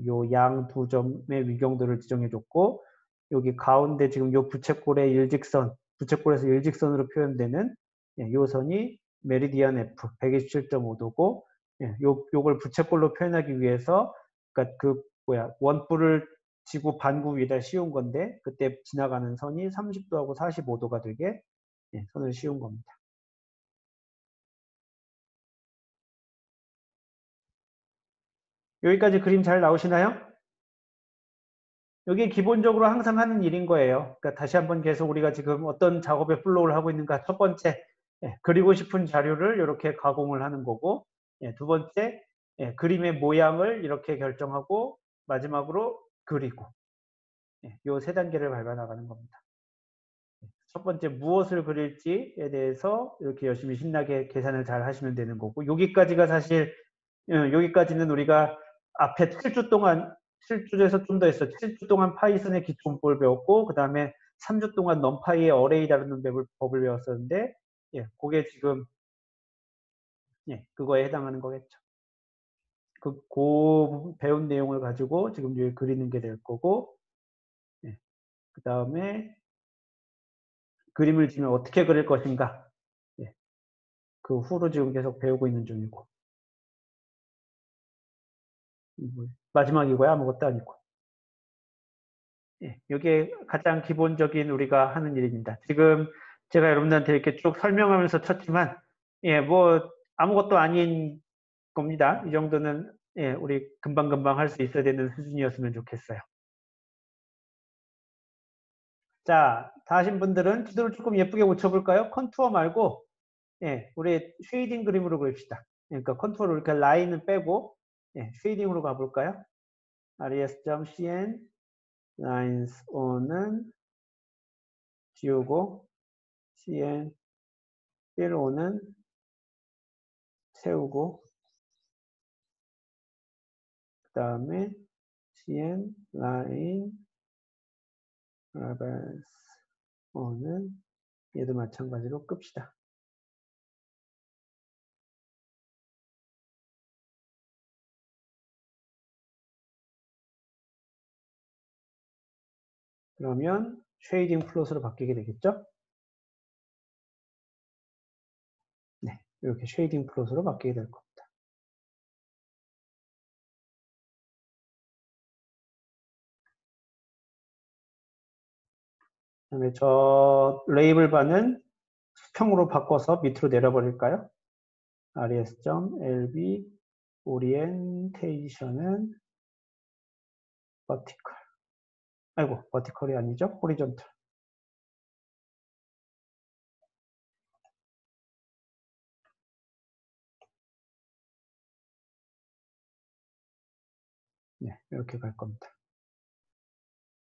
요 양 두 점의 위경도를 지정해줬고 여기 가운데 지금 요 부채꼴의 일직선, 부채꼴에서 일직선으로 표현되는 요 선이 메리디안 F 127.5도고 요걸 부채꼴로 표현하기 위해서 그러니까 원뿔을 지구 반구 위에다 씌운 건데 그때 지나가는 선이 30도하고 45도가 되게 선을 씌운 겁니다. 여기까지 그림 잘 나오시나요? 여기 기본적으로 항상 하는 일인 거예요. 그러니까 다시 한번 계속 우리가 지금 어떤 작업의 플로우를 하고 있는가. 첫 번째, 그리고 싶은 자료를 이렇게 가공을 하는 거고, 두 번째, 그림의 모양을 이렇게 결정하고, 마지막으로 그리고, 이 세 단계를 밟아 나가는 겁니다. 첫 번째, 무엇을 그릴지에 대해서 이렇게 열심히 신나게 계산을 잘 하시면 되는 거고, 여기까지가 사실, 여기까지는 우리가 앞에 7주 동안 7주에서 좀 더 했어. 7주 동안 파이썬의 기초 문법을 배웠고 그 다음에 3주 동안 넘파이의 어레이 다루는 법을 배웠었는데 그게 지금 그거에 해당하는 거겠죠. 그 배운 내용을 가지고 지금 여기 그리는 게 될 거고 그 다음에 그림을 지면 어떻게 그릴 것인가 그 후로 지금 계속 배우고 있는 중이고 마지막이고요. 아무것도 아니고 이게 가장 기본적인 우리가 하는 일입니다. 지금 제가 여러분들한테 이렇게 쭉 설명하면서 쳤지만, 뭐, 아무것도 아닌 겁니다. 이 정도는, 우리 금방금방 할 수 있어야 되는 수준이었으면 좋겠어요. 자, 다 하신 분들은 지도를 조금 예쁘게 고쳐볼까요? 컨투어 말고, 우리 쉐이딩 그림으로 그립시다. 그러니까 컨투어로 이렇게 라인을 빼고, 쉐이딩으로 가볼까요? res.cn lines on은 지우고, cn 필로는 채우고 그 다음에 cn line reference 는 얘도 마찬가지로 끕시다. 그러면 쉐이딩 플롯으로 바뀌게 되겠죠? 네, 이렇게 쉐이딩 플롯으로 바뀌게 될 겁니다. 그다음에 저 레이블 바는 수평으로 바꿔서 밑으로 내려버릴까요? res.lb 오리엔테이션은 버티컬. 아이고, 버티컬이 아니죠? 호리존탈. 네, 이렇게 갈 겁니다.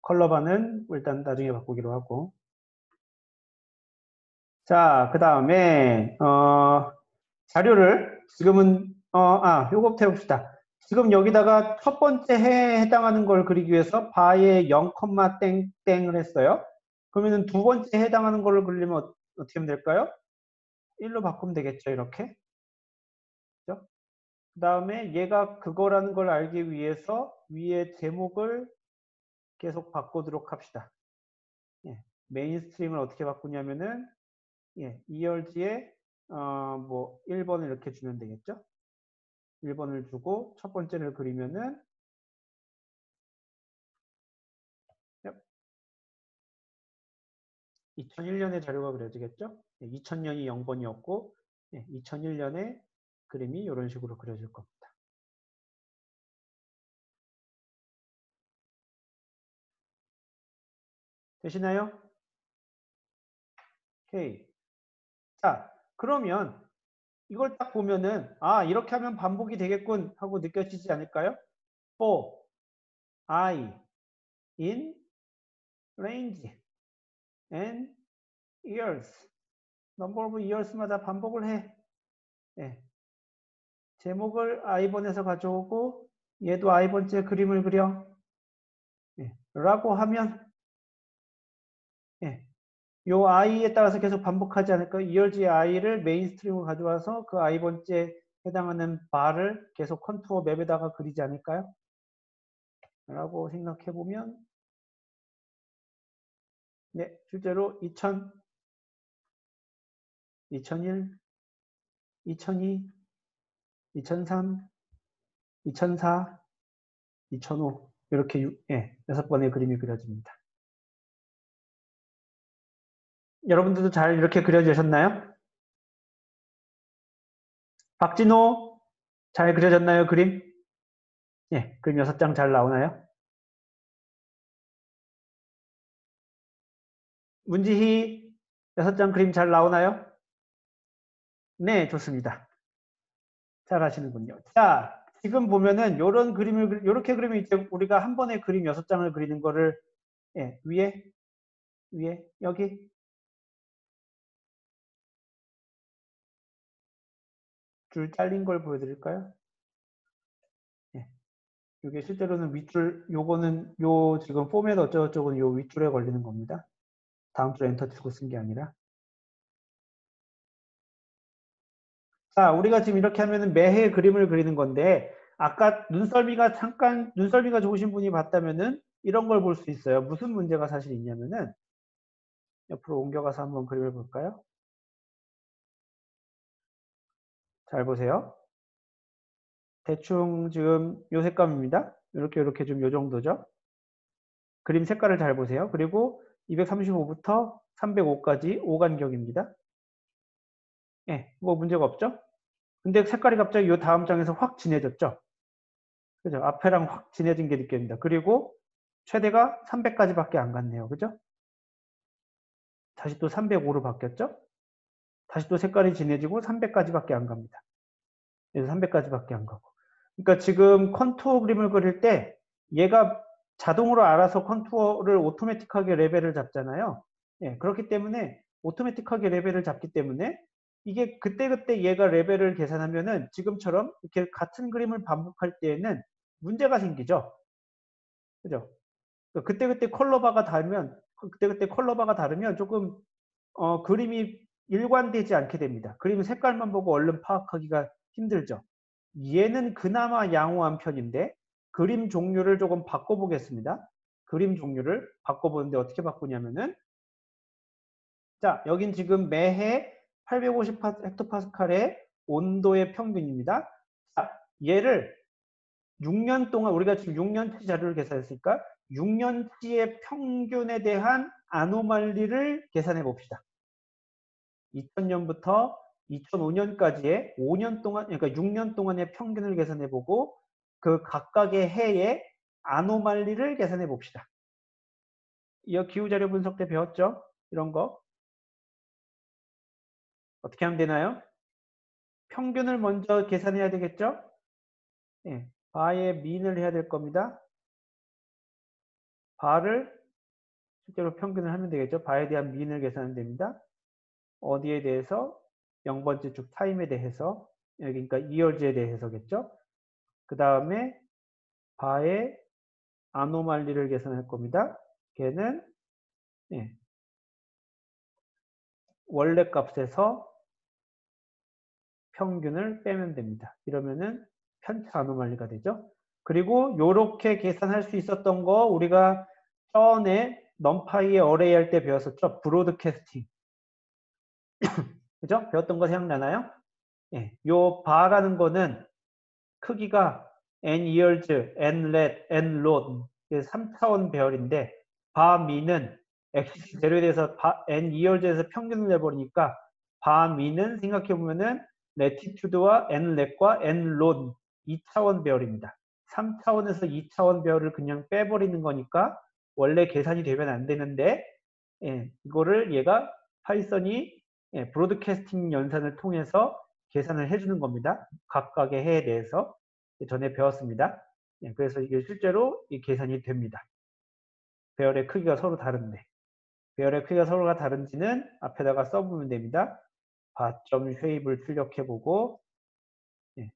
컬러바는 일단 나중에 바꾸기로 하고. 자, 그 다음에 자료를 지금은 요거부터 해봅시다. 지금 여기다가 첫 번째 해에 해당하는 걸 그리기 위해서 바에 0, 땡땡을 했어요. 그러면은 두 번째 해당하는 거를 그리려면 어떻게 하면 될까요? 1로 바꾸면 되겠죠, 이렇게. 그죠? 그 다음에 얘가 그거라는 걸 알기 위해서 위에 제목을 계속 바꾸도록 합시다. 예, 메인스트림을 어떻게 바꾸냐면은 예, 2열지에 뭐 1번을 이렇게 주면 되겠죠? 1번을 주고 첫 번째를 그리면은 2001년의 자료가 그려지겠죠? 2000년이 0번이었고 2001년에 그림이 이런 식으로 그려질 겁니다. 되시나요? 오케이. 자, 그러면 이걸 딱 보면은 이렇게 하면 반복이 되겠군 하고 느껴지지 않을까요? for I in range and years number of years마다 반복을 해. 예. 제목을 i번에서 가져오고 얘도 i번째 그림을 그려. 예. 라고 하면 예. 요 i에 따라서 계속 반복하지 않을까요? years의 i를 메인스트림으로 가져와서 그 i번째 해당하는 바를 계속 컨투어 맵에다가 그리지 않을까요? 라고 생각해보면 네, 실제로 2000, 2001, 2002, 2003, 2004, 2005 이렇게 6번의 그림이 그려집니다. 여러분들도 잘 이렇게 그려지셨나요? 박진호 잘 그려졌나요, 그림? 예, 그림 6장 잘 나오나요? 문지희 6장 그림 잘 나오나요? 네, 좋습니다. 잘 하시는군요. 자, 지금 보면은 요런 그림을 요렇게 그리면 이제 우리가 한 번에 그림 6장을 그리는 거를 위에 여기 줄 잘린 걸 보여드릴까요? 이게 실제로는 윗줄, 요거는 요 지금 포맷 어쩌고저쩌고는 요 윗줄에 걸리는 겁니다. 다음 줄 엔터 치고 쓴 게 아니라. 자, 우리가 지금 이렇게 하면은 매해 그림을 그리는 건데, 아까 눈썰미가 좋으신 분이 봤다면은 이런 걸 볼 수 있어요. 무슨 문제가 사실 있냐면은, 옆으로 옮겨가서 한번 그림을 볼까요? 잘 보세요. 대충 지금 요 색감입니다. 이렇게 좀 요 정도죠. 그림 색깔을 잘 보세요. 그리고 235부터 305까지 5간격입니다. 예, 뭐 문제가 없죠? 근데 색깔이 갑자기 요 다음 장에서 확 진해졌죠? 그죠? 앞에랑 확 진해진 게 느껴집니다. 그리고 최대가 300까지밖에 안 갔네요. 그죠? 다시 또 305로 바뀌었죠? 다시 또 색깔이 진해지고 300까지밖에 안 갑니다. 그래서 300까지밖에 안 가고. 그러니까 지금 컨투어 그림을 그릴 때 얘가 자동으로 알아서 컨투어를 오토매틱하게 레벨을 잡잖아요. 예, 그렇기 때문에 오토매틱하게 레벨을 잡기 때문에 이게 그때그때 얘가 레벨을 계산하면은 지금처럼 이렇게 같은 그림을 반복할 때에는 문제가 생기죠. 그죠? 그때그때 컬러바가 다르면 그때그때 컬러바가 다르면 조금 그림이 일관되지 않게 됩니다. 그림 색깔만 보고 얼른 파악하기가 힘들죠. 얘는 그나마 양호한 편인데 그림 종류를 조금 바꿔보겠습니다. 그림 종류를 바꿔보는데 어떻게 바꾸냐면은 자, 여긴 지금 매해 850 헥토파스칼의 온도의 평균입니다. 자, 얘를 6년 동안 우리가 지금 6년치 자료를 계산했으니까 6년치의 평균에 대한 아노말리를 계산해 봅시다. 2000년부터 2005년까지의 5년 동안, 그러니까 6년 동안의 평균을 계산해 보고 그 각각의 해의 아노말리를 계산해 봅시다. 이 기후자료 분석 때 배웠죠? 이런 거. 어떻게 하면 되나요? 평균을 먼저 계산해야 되겠죠? 예, 바의 민을 해야 될 겁니다. 바를 실제로 평균을 하면 되겠죠. 바에 대한 민을 계산하면 됩니다. 어디에 대해서? 0번째 쭉 타임에 대해서, 여기 그러니까 이열즈에 대해서겠죠. 그 다음에 바의 아노말리를 계산할 겁니다. 걔는 예, 원래 값에서 평균을 빼면 됩니다. 이러면은 편차 아노말리가 되죠. 그리고 이렇게 계산할 수 있었던 거 우리가 전에 넘파이의 어레이 할 때 배웠었죠. 브로드캐스팅. 그죠? 배웠던 거 생각나나요? 예, 요 바라는 거는 크기가 n years, n let, n load 3차원 배열인데 바 미는 x 제로에 대해서 n years에서 평균을 내버리니까 바 미는 생각해 보면은 latitude와 n let과 n load 2차원 배열입니다. 3차원에서 2차원 배열을 그냥 빼버리는 거니까 원래 계산이 되면 안 되는데 예, 이거를 얘가 파이썬이 예, 브로드캐스팅 연산을 통해서 계산을 해주는 겁니다. 각각의 해에 대해서 전에 배웠습니다. 예, 그래서 이게 실제로 이 계산이 됩니다. 배열의 크기가 서로 다른데 배열의 크기가 서로가 다른지는 앞에다가 써보면 됩니다. 바점 쉐입을 출력해보고 예,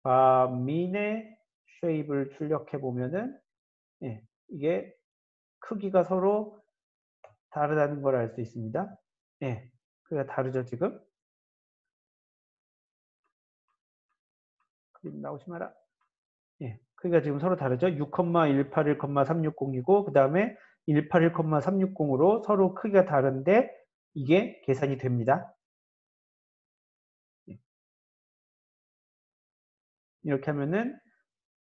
바민의 쉐입을 출력해보면은 예, 이게 크기가 서로 다르다는 걸 알 수 있습니다. 예, 크기가 다르죠 지금? 크기 나오지 마라. 예, 크기가 지금 서로 다르죠? 6,181,360이고 그 다음에 181,360으로 서로 크기가 다른데 이게 계산이 됩니다. 예. 이렇게 하면은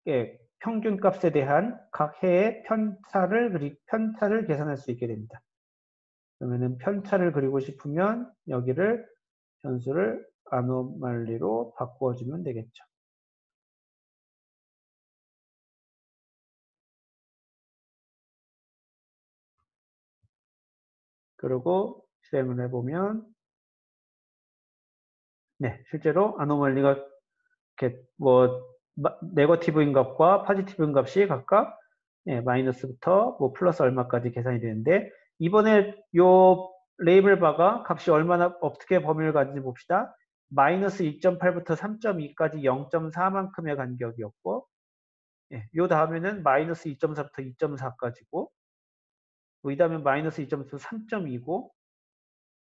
예, 평균 값에 대한 각 해의 편차를 계산할 수 있게 됩니다. 그러면은 편차를 그리고 싶으면 여기를 변수를 아노말리로 바꾸어주면 되겠죠. 그리고 실행을 해보면 네, 실제로 아노말리가 이렇게 뭐 네거티브인 값과 포지티브인 값이 각각 예, 마이너스부터 뭐 플러스 얼마까지 계산이 되는데 이번에 요 레이블 바가 값이 얼마나 어떻게 범위를 가진지 봅시다. 마이너스 2.8부터 3.2까지 0.4만큼의 간격이었고 예, 요 다음에는 마이너스 2.4부터 2.4까지고 이 다음에 마이너스 2.4부터 3.2고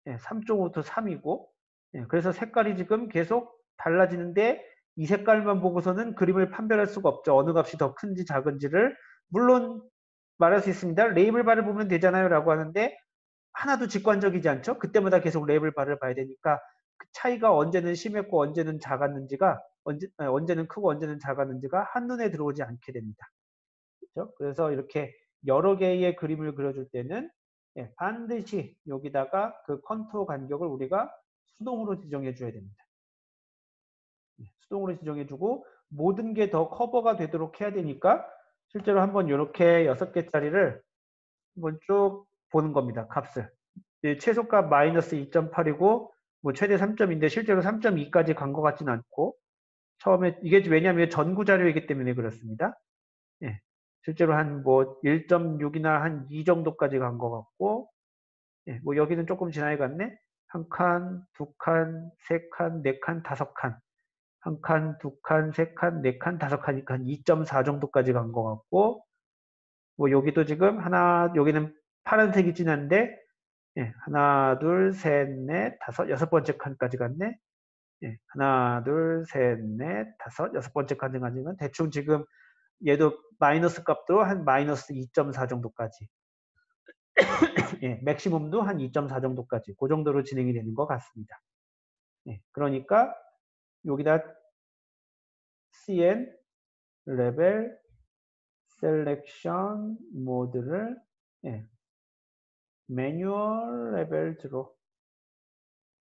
예, 3.5부터 3이고 예, 그래서 색깔이 지금 계속 달라지는데 이 색깔만 보고서는 그림을 판별할 수가 없죠. 어느 값이 더 큰지 작은지를 물론 말할 수 있습니다. 레이블 바를 보면 되잖아요 라고 하는데 하나도 직관적이지 않죠. 그때마다 계속 레이블 바를 봐야 되니까 그 차이가 언제는 심했고 언제는 작았는지가 언제는 크고 언제는 작았는지가 한눈에 들어오지 않게 됩니다. 그렇죠? 그래서 이렇게 여러 개의 그림을 그려줄 때는 예, 반드시 여기다가 그 컨투어 간격을 우리가 수동으로 지정해 줘야 됩니다. 예, 수동으로 지정해 주고 모든 게 더 커버가 되도록 해야 되니까 실제로 한번 이렇게 6개짜리를 한번 쭉 보는 겁니다. 값을. 예, 최소값 마이너스 2.8이고 뭐 최대 3점인데 실제로 3.2까지 간 것 같지는 않고 처음에 이게 왜냐하면 전구 자료이기 때문에 그렇습니다. 예, 실제로 한 뭐 1.6이나 한 2 정도까지 간 것 같고 예, 뭐 여기는 조금 지나게 갔네. 한 칸, 두 칸, 세 칸, 네 칸, 다섯 칸. 한 칸, 두 칸, 세 칸, 네 칸, 다섯 칸이니까 한 2.4 정도까지 간 것 같고 뭐 여기도 지금 하나, 여기는 파란색이 진한데, 예, 하나, 둘, 셋, 넷, 다섯, 여섯 번째 칸까지 갔네. 예, 하나, 둘, 셋, 넷, 다섯, 여섯 번째 칸까지 가지면 대충 지금 얘도 마이너스 값도 한 마이너스 2.4 정도까지. 예, 맥시멈도 한 2.4 정도까지. 그 정도로 진행이 되는 것 같습니다. 예, 그러니까 여기다 cn 레벨 셀렉션 모드를 예, 매뉴얼 레벨 드로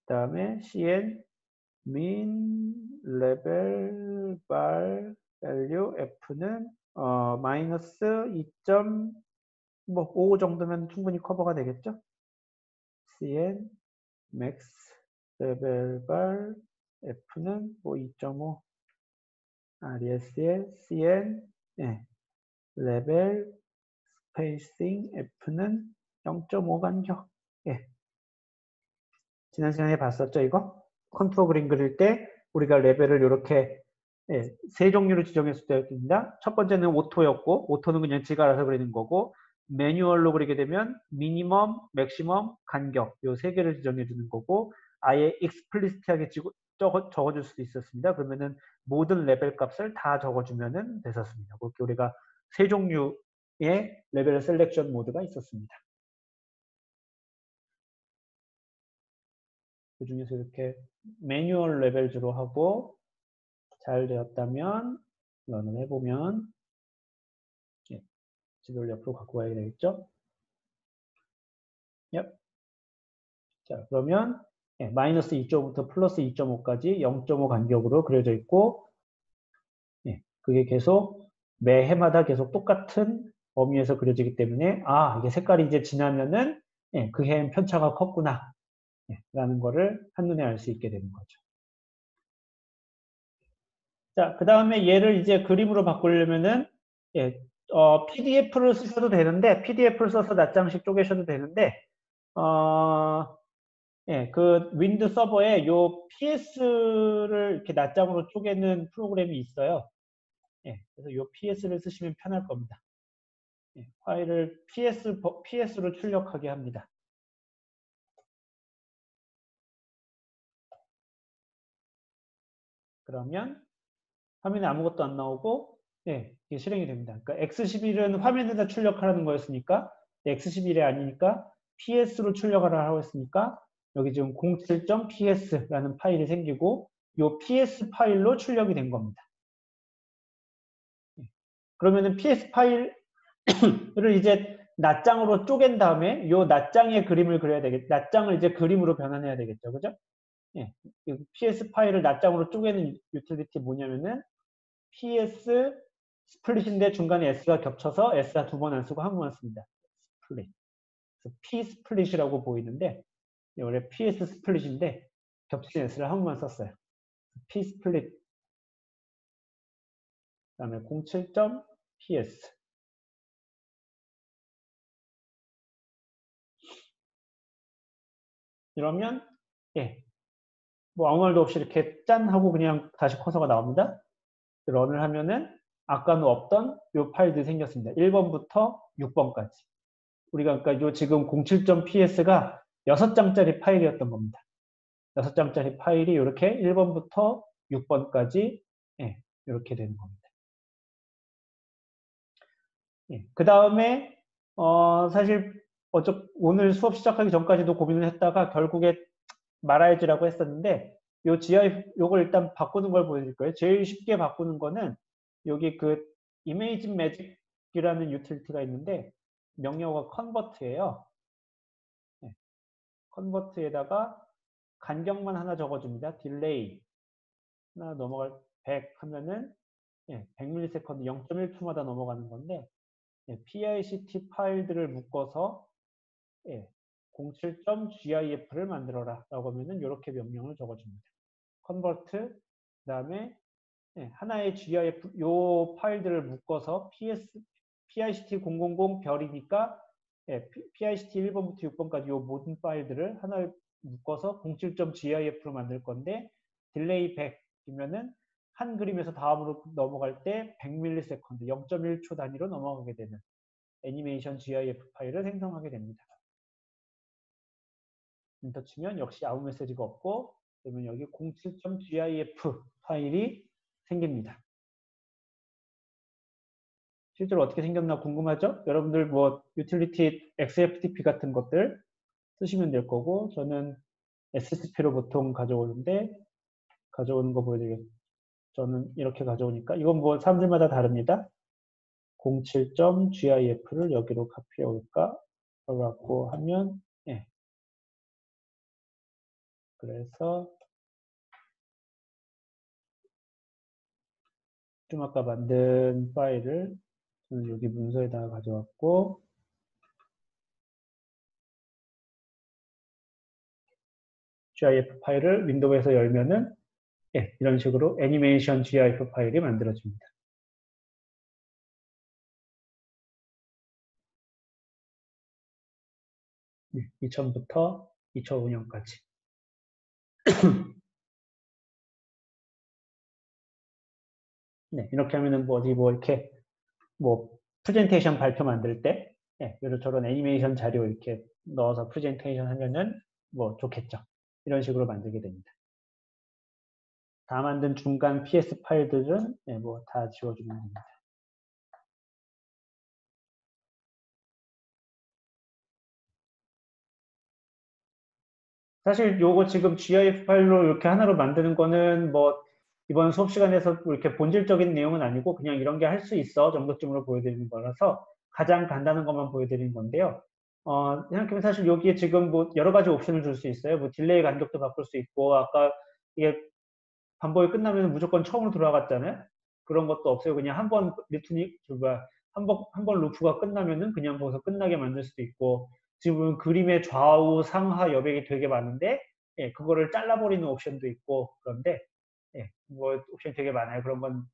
그다음에 cn min 레벨 bar value f는 마이너스 2.5 정도면 충분히 커버가 되겠죠? cn max 레벨 bar f는 뭐 2.5 RS의 cn 예, 레벨 스페이싱 f는 0.5 간격. 예. 지난 시간에 봤었죠, 이거? 컨투어 그림 그릴 때 우리가 레벨을 이렇게 예, 세 종류로 지정했을 때입니다. 첫 번째는 오토였고, 오토는 그냥 지가 알아서 그리는 거고, 매뉴얼로 그리게 되면 미니멈, 맥시멈, 간격 요 세 개를 지정해 주는 거고, 아예 익스플리시트하게 적어줄 수도 있었습니다. 그러면은 모든 레벨 값을 다 적어주면은 됐었습니다. 그렇게 우리가 세 종류의 레벨 셀렉션 모드가 있었습니다. 그 중에서 이렇게 매뉴얼 레벨즈로 하고 잘 되었다면 런을 해보면 예, 지도를 옆으로 갖고 가야 되겠죠? 예. 자, 그러면 예, 마이너스 2.5부터 플러스 2.5까지 0.5 간격으로 그려져 있고 예, 그게 계속 매 해마다 계속 똑같은 범위에서 그려지기 때문에 아, 이게 색깔이 이제 지나면은 예, 그 해엔 편차가 컸구나 예, 라는 거를 한눈에 알 수 있게 되는 거죠. 자, 그 다음에 얘를 이제 그림으로 바꾸려면은, 예, PDF를 쓰셔도 되는데, PDF를 써서 낱장씩 쪼개셔도 되는데, 예, 그 윈드 서버에 요 PS를 이렇게 낱장으로 쪼개는 프로그램이 있어요. 예, 그래서 요 PS를 쓰시면 편할 겁니다. 예, 파일을 PS로 출력하게 합니다. 그러면 화면에 아무것도 안 나오고 예, 이게 실행이 됩니다. 그러니까 X11은 화면에다 출력하라는 거였으니까 X11이 아니니까 PS로 출력하라 하고 했으니까 여기 지금 07.ps라는 파일이 생기고 이 PS 파일로 출력이 된 겁니다. 그러면은 PS 파일을 이제 낱장으로 쪼갠 다음에 이 낱장의 그림을 그려야 되겠죠. 낱장을 이제 그림으로 변환해야 되겠죠. 그죠? 예. PS 파일을 낱장으로 쪼개는 유틸리티 뭐냐면은 PS 스플릿인데 중간에 S가 겹쳐서 S가 두 번 안 쓰고 한 번만 씁니다. 스플릿. 그래서 P 스플릿이라고 보이는데 원래 PS 스플릿인데 겹친 S를 한 번만 썼어요. P 스플릿 그다음에 07.ps 이러면 예, 뭐 아무 말도 없이 이렇게 짠 하고 그냥 다시 커서가 나옵니다. 런을 하면은 아까는 없던 이 파일들이 생겼습니다. 1번부터 6번까지. 우리가 그러니까 요 지금 07.ps가 6장짜리 파일이었던 겁니다. 6장짜리 파일이 이렇게 1번부터 6번까지 예, 이렇게 되는 겁니다. 예, 그 다음에 사실 오늘 수업 시작하기 전까지도 고민을 했다가 결국에 말아야지라고 했었는데 요 GIF 요걸 일단 바꾸는 걸 보여드릴 거예요. 제일 쉽게 바꾸는 거는 여기 그 이미지 매직이라는 유틸리티가 있는데 명령어가 컨버트예요. 예, 컨버트에다가 간격만 하나 적어줍니다. 딜레이 하나 넘어갈 100 하면은 예, 100ms 0.1초마다 넘어가는 건데 예, PICT 파일들을 묶어서 예, 07.gif를 만들어라 라고 하면은 이렇게 명령을 적어줍니다. convert 그 다음에 예, 하나의 gif 요 파일들을 묶어서 PICT 000 별이니까 예, PICT 1번부터 6번까지 요 모든 파일들을 하나를 묶어서 07.gif로 만들 건데 딜레이 100이면은 한 그림에서 다음으로 넘어갈 때 100ms 0.1초 단위로 넘어가게 되는 애니메이션 GIF 파일을 생성하게 됩니다. 엔터 치면 역시 아무 메시지가 없고, 그러면 여기 07.gif 파일이 생깁니다. 실제로 어떻게 생겼나 궁금하죠? 여러분들 뭐 유틸리티 XFTP 같은 것들 쓰시면 될 거고, 저는 SSP로 보통 가져오는데, 가져오는 거 보여드리겠습니다. 저는 이렇게 가져오니까, 이건 뭐 사람들마다 다릅니다. 07.gif를 여기로 카피해 올까? 라고 하면, 예. 그래서 좀 아까 만든 파일을 저는 여기 문서에다가 가져왔고, GIF 파일을 윈도우에서 열면은, 예, 이런 식으로 애니메이션 GIF 파일이 만들어집니다. 네, 2000부터 2005년까지. 네, 이렇게 하면은 뭐 어디 뭐 이렇게 뭐 프레젠테이션 발표 만들 때, 예, 이런저런 애니메이션 자료 이렇게 넣어서 프레젠테이션 하면은 뭐 좋겠죠. 이런 식으로 만들게 됩니다. 다 만든 중간 PS 파일들은 예, 뭐 다 지워주면 됩니다. 사실 요거 지금 GIF 파일로 이렇게 하나로 만드는 거는 뭐 이번 수업 시간에서 이렇게 본질적인 내용은 아니고 그냥 이런 게 할 수 있어 정도쯤으로 보여드리는 거라서 가장 간단한 것만 보여드리는 건데요. 생각해보면 사실 여기에 지금 뭐 여러 가지 옵션을 줄 수 있어요. 뭐 딜레이 간격도 바꿀 수 있고 아까 이게 반복이 끝나면 무조건 처음으로 돌아갔잖아요. 그런 것도 없어요. 그냥 한번 리턴이 한번 루프가 끝나면은 그냥 거기서 끝나게 만들 수도 있고 지금 그림의 좌우 상하 여백이 되게 많은데 예, 그거를 잘라버리는 옵션도 있고 그런데 예, 뭐 옵션이 되게 많아요. 그런 건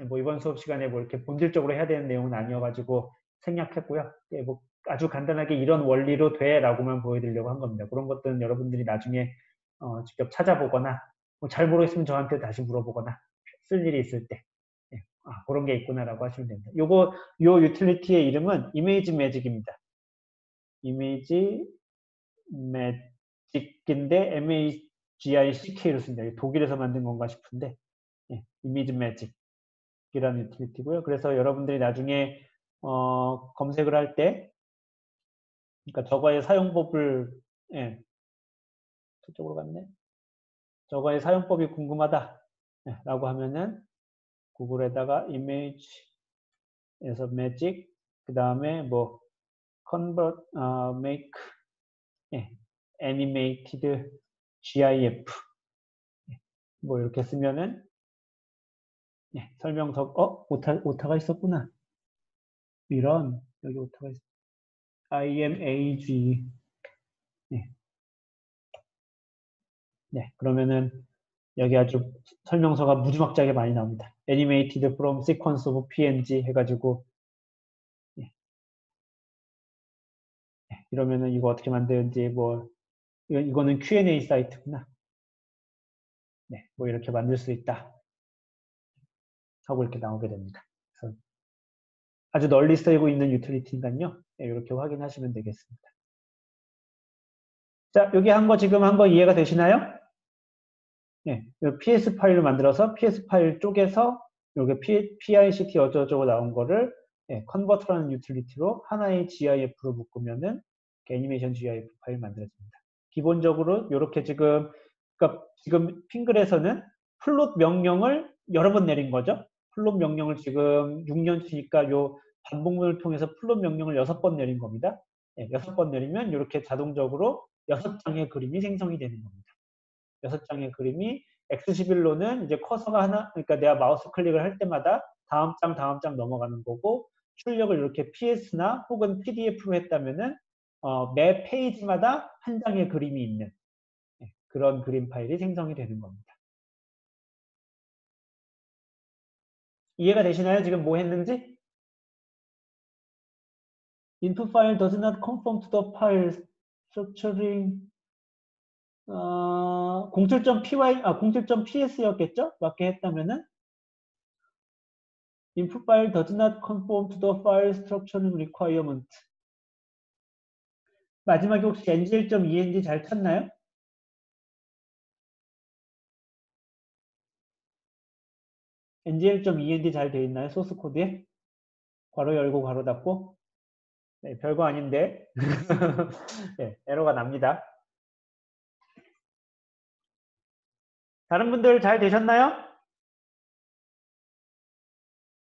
뭐 이번 수업 시간에 뭐 이렇게 본질적으로 해야 되는 내용은 아니어가지고 생략했고요. 예, 뭐 아주 간단하게 이런 원리로 돼라고만 보여드리려고 한 겁니다. 그런 것들은 여러분들이 나중에 직접 찾아보거나 뭐잘 모르겠으면 저한테 다시 물어보거나 쓸 일이 있을 때 예, 그런 게 있구나라고 하시면 됩니다. 요 유틸리티의 이름은 이미지 매직입니다. 이미지 매직인데 MAGICK로 씁니다. 독일에서 만든 건가 싶은데 예, 이미지 매직이라는 유틸리티고요. 그래서 여러분들이 나중에 검색을 할 때 그러니까 저거의 사용법을 예, 저쪽으로 갔네. 저거의 사용법이 궁금하다 예, 라고 하면은 구글에다가 이미지에서 매직 그 다음에 뭐 convert, make, 예, animated GIF 뭐 이렇게 쓰면은 예, 설명서 오타가 있었구나. 이런 여기 오타가 있어. IMAG 예. 네, 그러면은 여기 아주 설명서가 무지막지하게 많이 나옵니다. Animated from sequence of PNG 해가지고 예. 예, 이러면은 이거 어떻게 만드는지 뭐 이거는 Q&A 사이트구나. 네, 뭐 이렇게 만들 수 있다 하고 이렇게 나오게 됩니다. 그래서 아주 널리 쓰이고 있는 유틸리티니까요. 네, 이렇게 확인하시면 되겠습니다. 자, 여기 지금 한 거 이해가 되시나요? 네, PS 파일을 만들어서 PS 파일 쪽에서 여기 PICT 어쩌고저쩌고 나온 거를 컨버터라는 유틸리티로 하나의 GIF로 묶으면은 애니메이션 GIF 파일 만들어집니다. 기본적으로 이렇게 그러니까 지금 핑글에서는 플롯 명령을 여러 번 내린 거죠. 플롯 명령을 지금 6년치니까 요 반복문을 통해서 플롯 명령을 6번 내린 겁니다. 6번 내리면 이렇게 자동적으로 6장의 그림이 생성이 되는 겁니다. 6장의 그림이 X11로는 이제 커서가 그러니까 내가 마우스 클릭을 할 때마다 다음 장 넘어가는 거고 출력을 이렇게 PS나 혹은 PDF로 했다면은 매 페이지마다 한 장의 그림이 있는 그런 그림 파일이 생성이 되는 겁니다. 이해가 되시나요? 지금 뭐 했는지? Input file does not conform to the file structuring 07.py, 07.ps였겠죠? 맞게 했다면은 input file does not conform to the file structuring requirement. 마지막에 혹시 ngl.end 잘 찾나요? ngl.end 잘 되어 있나요? 소스 코드에? 괄호 열고 괄호 닫고? 네, 별거 아닌데. 네, 에러가 납니다. 다른 분들 잘 되셨나요?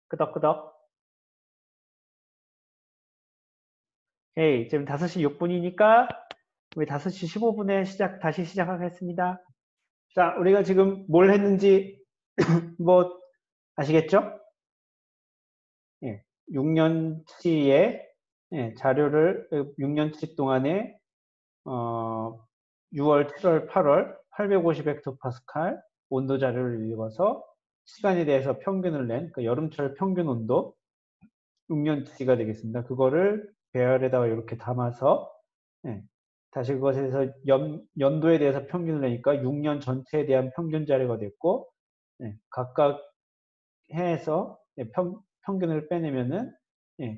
끄덕끄덕. 오케이, 지금 5시 6분이니까 우리 5시 15분에 다시 시작하겠습니다. 자, 우리가 지금 뭘 했는지 뭐 아시겠죠? 예, 6년치의 자료를 6년치 동안에 6월, 7월, 8월 850헥토파스칼 온도 자료를 읽어서 시간에 대해서 평균을 낸 그 여름철 평균 온도 6년치가 되겠습니다. 그거를 배열에다가 이렇게 담아서 다시 그것에서 연도에 대해서 평균을 내니까 6년 전체에 대한 평균 자료가 됐고 각각 해에서 평균을 빼내면은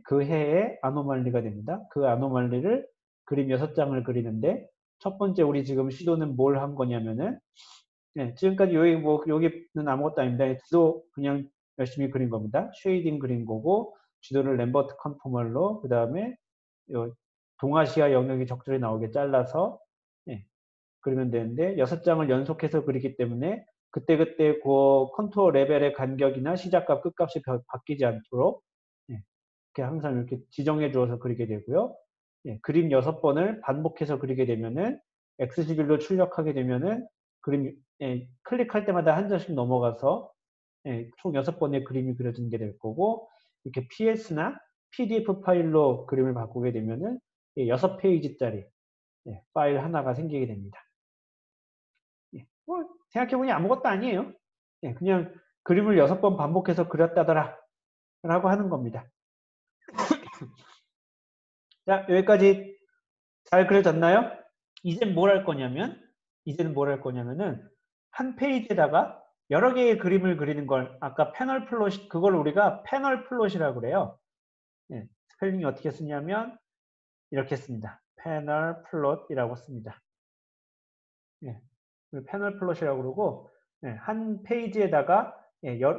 그 해의 아노말리가 됩니다. 그 아노말리를 그림 6장을 그리는데 첫 번째 우리 지금 시도는 뭘 한 거냐면은 지금까지 여기는 아무것도 아닙니다. 지도 그냥 열심히 그린 겁니다. 쉐이딩 그린 거고 지도를 램버트 컨포멀로 그 다음에 동아시아 영역이 적절히 나오게 잘라서 그리면 되는데 6장을 연속해서 그리기 때문에 그때그때 그 컨투어 레벨의 간격이나 시작값, 끝값이 바뀌지 않도록 이렇게 항상 이렇게 지정해 주어서 그리게 되고요. 그림 6번을 반복해서 그리게 되면은 X11로 출력하게 되면은 그림 클릭할 때마다 한 장씩 넘어가서 총 6번의 그림이 그려지는 게 될 거고 이렇게 PS나 PDF 파일로 그림을 바꾸게 되면은 6페이지짜리 파일 하나가 생기게 됩니다. 생각해보니 아무것도 아니에요. 그냥 그림을 6번 반복해서 그렸다더라 라고 하는 겁니다. 자, 여기까지 잘 그려졌나요? 이제는 뭘 할 거냐면은 한 페이지에다가 여러 개의 그림을 그리는 걸 아까 패널 플롯 그걸 우리가 패널 플롯이라고 그래요. 스펠링이 어떻게 쓰냐면 이렇게 씁니다. 패널 플롯이라고 씁니다. 패널 플롯이라고 그러고 한 페이지에다가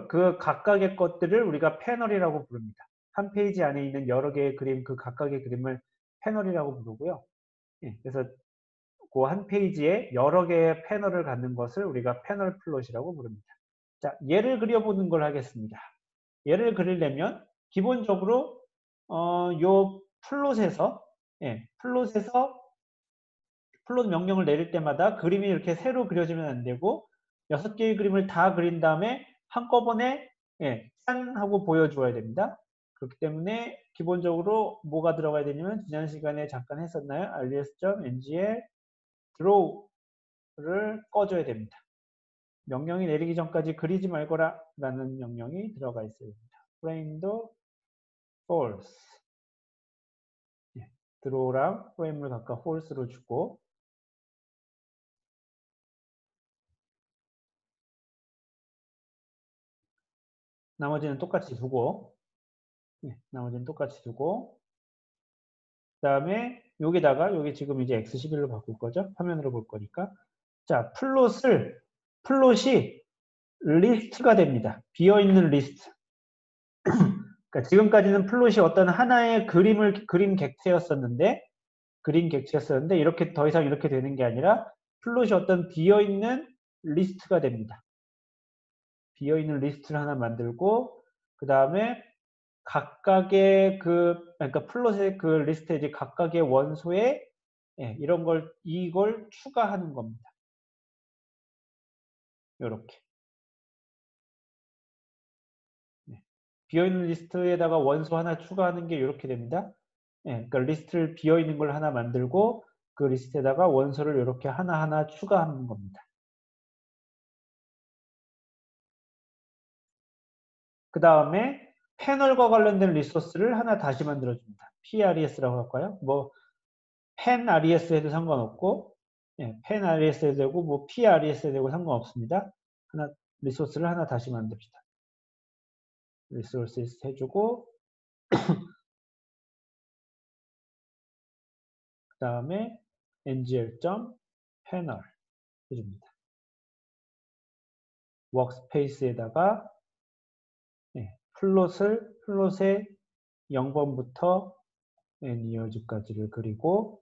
그 각각의 것들을 우리가 패널이라고 부릅니다. 한 페이지 안에 있는 여러 개의 그림, 그 각각의 그림을 패널이라고 부르고요. 그래서 그 한 페이지에 여러 개의 패널을 갖는 것을 우리가 패널 플롯이라고 부릅니다. 자, 얘를 그려보는 걸 하겠습니다. 얘를 그리려면 기본적으로 요 플롯에서 플롯 명령을 내릴 때마다 그림이 이렇게 새로 그려지면 안 되고 6개의 그림을 다 그린 다음에 한꺼번에 짠 하고 보여주어야 됩니다. 그렇기 때문에 기본적으로 뭐가 들어가야 되냐면 지난 시간에 잠깐 했었나요? rs.ngl draw를 꺼줘야 됩니다. 명령이 내리기 전까지 그리지 말거라 라는 명령이 들어가 있어야 됩니다. frame도 false draw랑 frame을 각각 false로 주고 나머지는 똑같이 두고 그 다음에 여기다가 여기 지금 이제 X11로 바꿀 거죠. 화면으로 볼 거니까 자 플롯이 리스트가 됩니다. 비어있는 리스트 그러니까 지금까지는 플롯이 어떤 하나의 그림 객체였었는데 이렇게 더 이상 이렇게 되는 게 아니라 플롯이 어떤 비어있는 리스트가 됩니다. 비어있는 리스트를 하나 만들고 그 다음에 각각의 그러니까 플롯의 그 리스트에 이제 각각의 원소에 이걸 추가하는 겁니다. 이렇게 비어있는 리스트에다가 원소 하나 추가하는 게 이렇게 됩니다. 그러니까 리스트를 비어있는 걸 하나 만들고 그 리스트에다가 원소를 이렇게 하나하나 추가하는 겁니다. 그 다음에 패널과 관련된 리소스를 하나 다시 만들어줍니다. PRES라고 할까요? 뭐 PenRES 해도 상관없고 PenRES 해도 되고 뭐 PRES 해도 되고 상관없습니다. 리소스를 하나 다시 만듭시다. resources 해주고 그 다음에 ngl.panel 해줍니다. 워크스페이스에다가 플롯의 0번부터 n이어즈까지를 그리고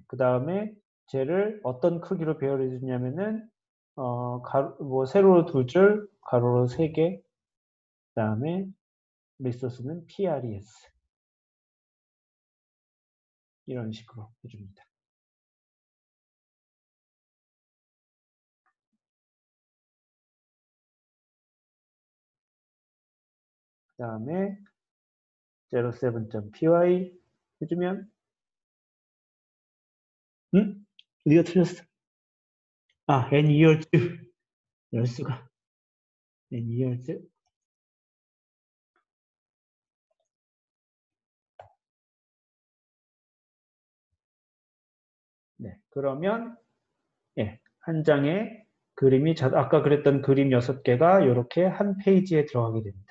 그 다음에 쟤를 어떤 크기로 배열해 주냐면은 세로로 2줄, 가로로 3개, 그 다음에 리소스는 PRES 이런 식으로 해줍니다. 그 다음에 07.py 해주면 리가 틀렸어. n2열즈 열수가 n2열즈 네, 그러면 한 장에 그림이 아까 그랬던 그림 6개가 이렇게 한 페이지에 들어가게 됩니다.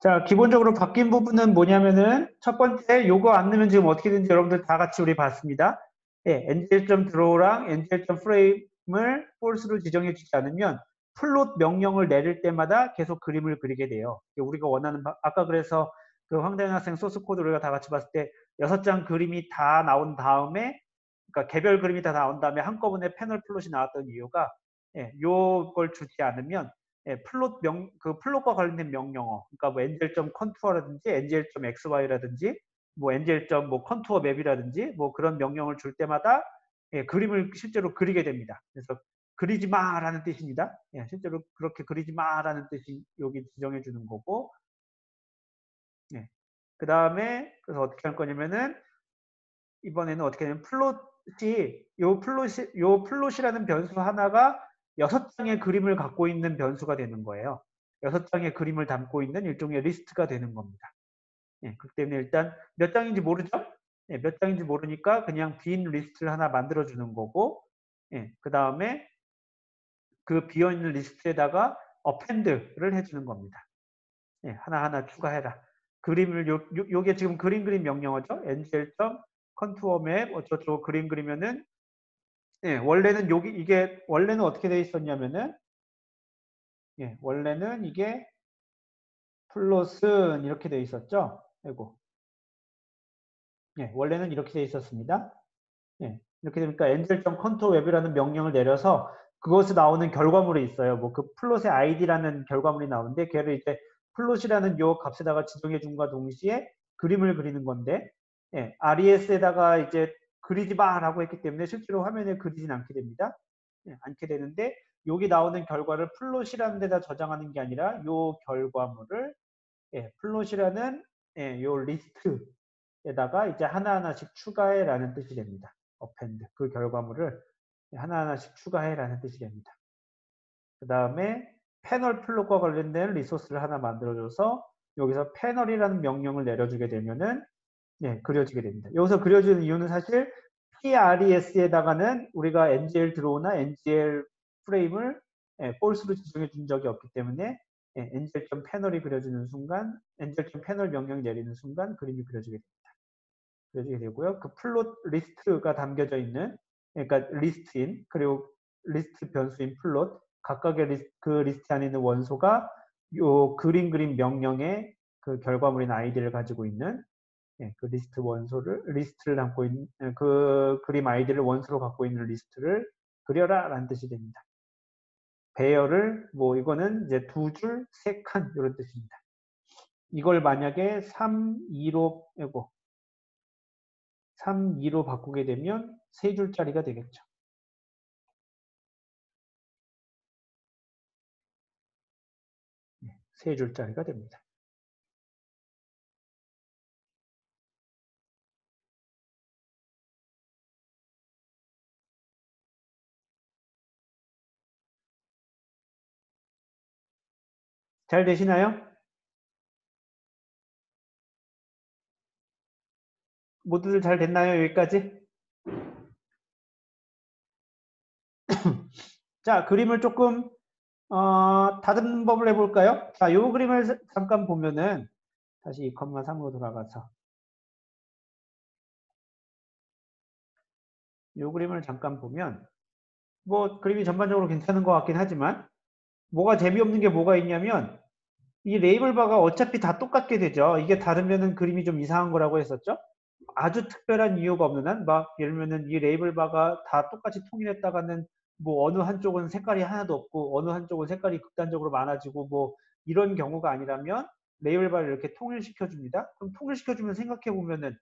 자, 기본적으로 바뀐 부분은 뭐냐면은 첫 번째 요거 안 넣으면 지금 어떻게든지 여러분들 다 같이 우리 봤습니다. ngl.draw랑 ngl.frame을 false로 지정해 주지 않으면 플롯 명령을 내릴 때마다 계속 그림을 그리게 돼요. 우리가 원하는 아까 그래서 그 황다현 학생 소스 코드 우리가 다 같이 봤을 때 6장 그림이 다 나온 다음에 그러니까 개별 그림이 다 나온 다음에 한꺼번에 패널 플롯이 나왔던 이유가 요걸 주지 않으면 플롯과 관련된 명령어, 그러니까 뭐 ngl.contour라든지 ngl.xy라든지 뭐 ngl.contour map이라든지 뭐 그런 명령을 줄 때마다 그림을 실제로 그리게 됩니다. 그래서 그리지 마라는 뜻입니다. 실제로 그렇게 그리지 마라는 뜻이 여기 지정해 주는 거고, 그 다음에 그래서 어떻게 할 거냐면은 이번에는 어떻게 하냐면 플롯이라는 변수 하나가 6장의 그림을 갖고 있는 변수가 되는 거예요. 6장의 그림을 담고 있는 일종의 리스트가 되는 겁니다. 그렇기 때문에 일단 몇 장인지 모르죠? 몇 장인지 모르니까 그냥 빈 리스트를 하나 만들어주는 거고, 그 다음에 그 비어있는 리스트에다가 append를 해주는 겁니다. 하나하나 추가해라. 그림을 요게 지금 그림 명령어죠. ngl.contour map 어쩌고 그림 그리면은 원래는 이게 원래는 어떻게 되어 있었냐면은 원래는 이게 플롯은 이렇게 되어 있었죠. 아이고. 원래는 이렇게 되어 있었습니다. 이렇게 되니까 angel.contour web이라는 명령을 내려서 그것에 나오는 결과물이 있어요. 뭐 그 플롯의 id라는 결과물이 나오는데 걔를 이제 플롯이라는 요 값에다가 지정해 준과 동시에 그림을 그리는 건데 res에다가 이제 그리지 마라고 했기 때문에 실제로 화면에 그리진 않게 됩니다. 않게 되는데 여기 나오는 결과를 플롯이라는 데다 저장하는 게 아니라 요 결과물을 플롯이라는 요 리스트에다가 이제 하나하나씩 추가해라는 뜻이 됩니다. append 그 결과물을 하나하나씩 추가해라는 뜻이 됩니다. 그 다음에 패널 플롯과 관련된 리소스를 하나 만들어줘서 여기서 패널이라는 명령을 내려주게 되면은 그려지게 됩니다. 여기서 그려지는 이유는 사실 PRES에다가는 우리가 NGL 드로우나 NGL 프레임을 false로 지정해 준 적이 없기 때문에 NGL.패널이 그려지는 순간 NGL.패널 명령이 내리는 순간 그림이 그려지게 됩니다. 그려지게 되고요. 그 플롯 리스트가 담겨져 있는 그러니까 리스트인 그리고 리스트 변수인 플롯 각각의 그 리스트 안에 있는 원소가 요 그림 명령의 그 결과물인 아이디를 가지고 있는 그 리스트를 담고 있는 그 그림 아이디를 원소로 갖고 있는 리스트를 그려라 라는 뜻이 됩니다. 배열을 뭐 이거는 이제 2줄 3칸 이런 뜻입니다. 이걸 만약에 3.2로 바꾸게 되면 3줄짜리가 되겠죠. 네, 3줄짜리가 됩니다. 잘 되시나요? 모두들 잘 됐나요? 여기까지? 자, 그림을 조금 다른 법을 해볼까요? 자, 요 그림을 잠깐 보면은 다시 2,3으로 돌아가서 요 그림을 잠깐 보면 뭐 그림이 전반적으로 괜찮은 것 같긴 하지만 뭐가 재미없는 게 뭐가 있냐면 이 레이블 바가 어차피 다 똑같게 되죠. 이게 다르면은 그림이 좀 이상한 거라고 했었죠. 아주 특별한 이유가 없는 한 막 예를 들면은 이 레이블 바가 다 똑같이 통일했다가는 뭐 어느 한쪽은 색깔이 하나도 없고 어느 한쪽은 색깔이 극단적으로 많아지고 뭐 이런 경우가 아니라면 레이블 바를 이렇게 통일시켜 줍니다. 그럼 통일시켜 주면 생각해 보면은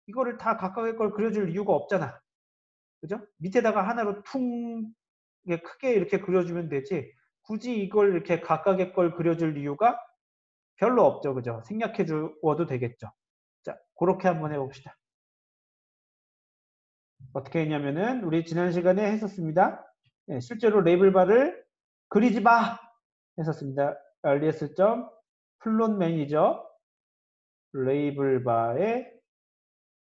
이거를 다 각각의 걸 그려줄 이유가 없잖아. 그죠? 밑에다가 하나로 퉁 크게 이렇게 그려주면 되지. 굳이 이걸 이렇게 각각의 걸 그려줄 이유가 별로 없죠. 그죠? 생략해 주어도 되겠죠. 자, 그렇게 한번 해봅시다. 어떻게 했냐면은 우리 지난 시간에 했었습니다. 네, 실제로 레이블바를 그리지 마! 했었습니다. ls 플롯 매니저 레이블바의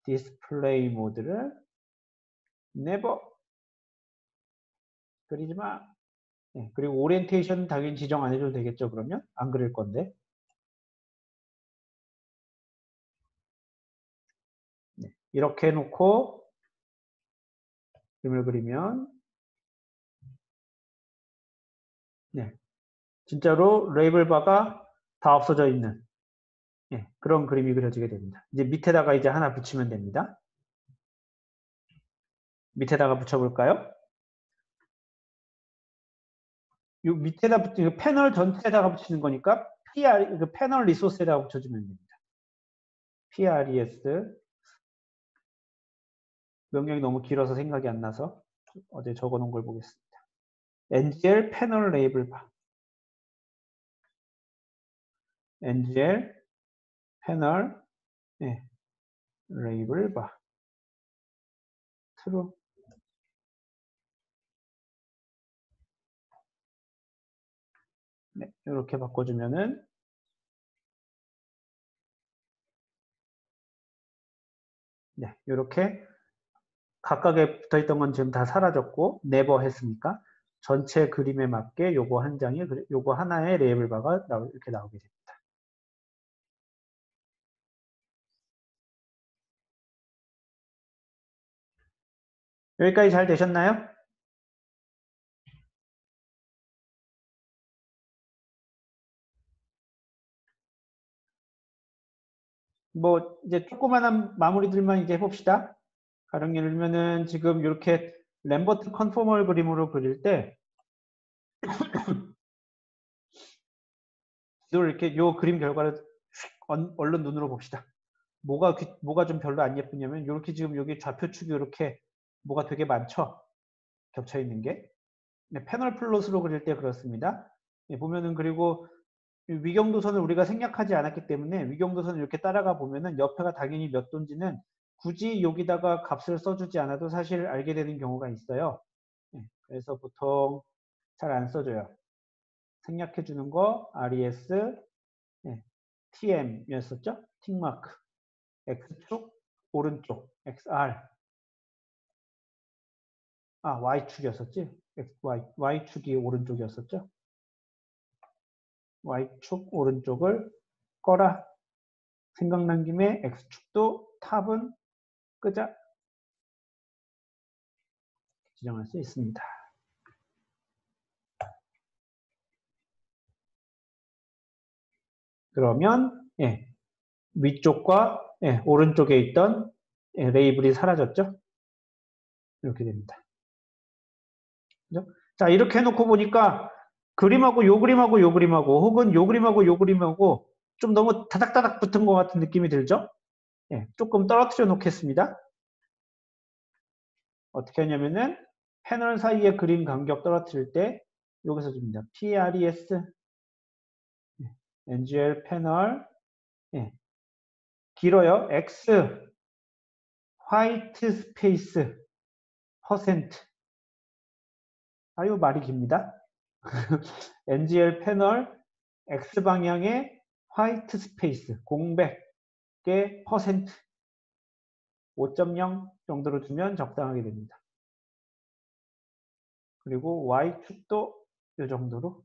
디스플레이 모드를 never 그리지 마. 네, 그리고 오리엔테이션 당연히 지정 안 해줘도 되겠죠. 그러면 안 그릴 건데. 네, 이렇게 해놓고 그림을 그리면 네, 진짜로 레이블 바가 다 없어져 있는 그런 그림이 그려지게 됩니다. 이제 밑에다가 이제 하나 붙이면 됩니다. 밑에다가 붙여볼까요? 이 밑에다 붙이는 패널 전체에다가 붙이는 거니까 그 패널 리소스에다가 붙여주면 됩니다. PRES 명령이 너무 길어서 생각이 안 나서 어제 적어놓은 걸 보겠습니다. NGL 패널 레이블 바 NGL 패널 레이블 바 트루 네, 이렇게 바꿔주면은 네, 이렇게 각각에 붙어있던 건 지금 다 사라졌고 네버 했으니까 전체 그림에 맞게 요거 한 장에 요거 하나의 레이블 바가 이렇게 나오게 됩니다. 여기까지 잘 되셨나요? 뭐 이제 조그마한 마무리들만 이제 해봅시다. 가령 예를 들면은 지금 이렇게 램버트 컨포멀 그림으로 그릴 때 이렇게 요 그림 결과를 얼른 눈으로 봅시다. 뭐가 좀 별로 안 예쁘냐면 이렇게 지금 여기 좌표축이 이렇게 뭐가 되게 많죠? 겹쳐 있는 게. 네, 패널 플롯으로 그릴 때 그렇습니다. 네, 보면은 그리고 위경도선을 우리가 생략하지 않았기 때문에 위경도선을 이렇게 따라가 보면은 옆에가 당연히 몇 도인지는 굳이 여기다가 값을 써주지 않아도 사실 알게 되는 경우가 있어요. 네, 그래서 보통 잘 안 써줘요. 생략해 주는 거 RES 네, TM이었었죠? 틱마크 X축 오른쪽 XR Y축이었었지? Y축이 오른쪽이었었죠? Y축 오른쪽을 꺼라. 생각난 김에 X축도 탑은 끄자. 지정할 수 있습니다. 그러면 위쪽과 오른쪽에 있던 레이블이 사라졌죠? 이렇게 됩니다. 그죠? 자, 이렇게 해놓고 보니까 그림하고 요 그림하고 요 그림하고 혹은 요 그림하고 요 그림하고 좀 너무 다닥다닥 붙은 것 같은 느낌이 들죠? 조금 떨어뜨려 놓겠습니다. 어떻게 하냐면은 패널 사이의 그림 간격 떨어뜨릴 때 여기서 줍니다. PRES NGL 패널 길어요. X 화이트 스페이스 퍼센트 아유 말이 깁니다. NGL 패널 X 방향의 화이트 스페이스 공백의 퍼센트 5.0 정도로 주면 적당하게 됩니다. 그리고 Y축도 이 정도로.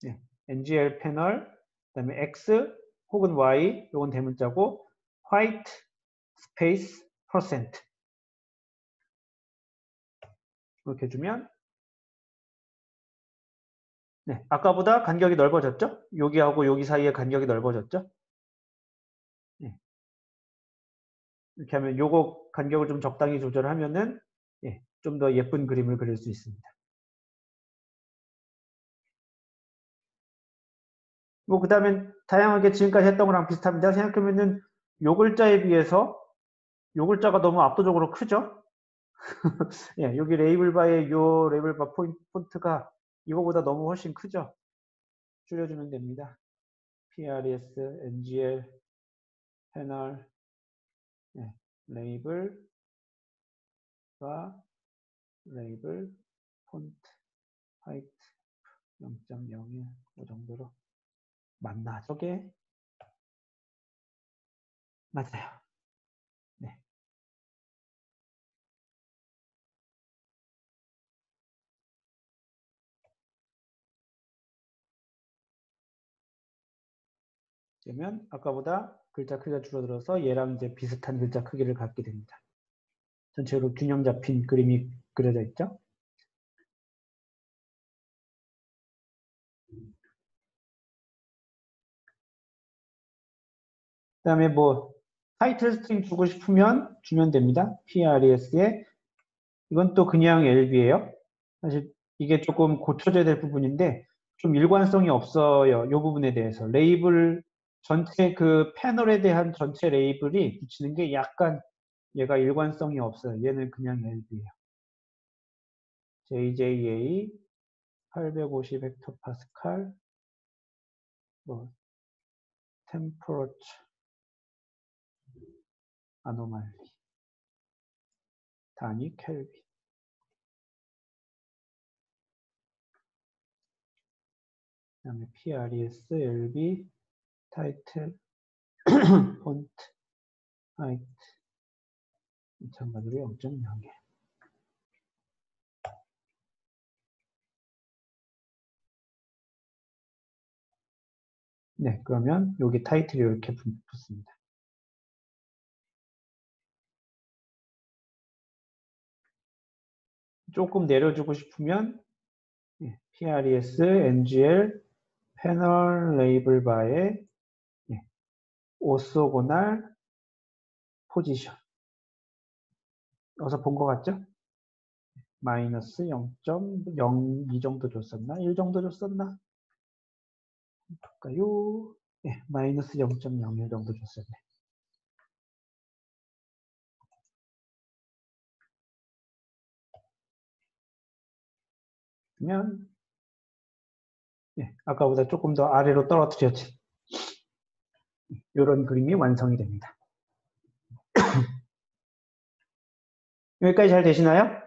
네, NGL 패널, 그다음에 X 혹은 Y, 이건 대문자고, white space percent. 이렇게 해주면, 네, 아까보다 간격이 넓어졌죠? 여기하고 여기 사이에 간격이 넓어졌죠? 네. 이렇게 하면 요거 간격을 좀 적당히 조절하면은, 예, 좀 더 예쁜 그림을 그릴 수 있습니다. 뭐, 그 다음에 다양하게 지금까지 했던 거랑 비슷합니다. 생각해보면은 요 글자에 비해서 요 글자가 너무 압도적으로 크죠? 예, 여기 레이블바의 요 레이블바 폰트가 이거보다 너무 훨씬 크죠? 줄여주면 됩니다. PRES, NGL, 패널, 예, 레이블과 레이블, 폰트, 하이트 0.01, 이 정도로. 맞나? 저게? 맞아요. 네. 그러면 아까보다 글자 크기가 줄어들어서 얘랑 이제 비슷한 글자 크기를 갖게 됩니다. 전체로 균형 잡힌 그림이 그려져 있죠. 그다음에 뭐 타이틀 스트링 주고 싶으면 주면 됩니다. PRES에 이건 또 그냥 LB예요. 사실 이게 조금 고쳐져야 될 부분인데 좀 일관성이 없어요. 이 부분에 대해서 레이블 전체 그 패널에 대한 전체 레이블이 붙이는 게 약간 얘가 일관성이 없어요. 얘는 그냥 LB예요. JJA 850 헥토파스칼 뭐 템퍼러처 아노말리 단위 켈빈. 그다음에 PRES, LB, 타이틀, 폰트, 하이트 마찬가지로 0.0개. 네, 그러면 여기 타이틀이 이렇게 붙습니다. 조금 내려주고 싶으면 PRES, NGL, 패널 레이블 바에 오소고날 포지션. 어서 본 것 같죠? 마이너스 0.02 정도 줬었나? 1 정도 줬었나? 볼까요? 네, 마이너스 0.01 정도 줬었네. 그러면 아까보다 조금 더 아래로 떨어뜨렸지. 이런 그림이 완성이 됩니다. 여기까지 잘 되시나요?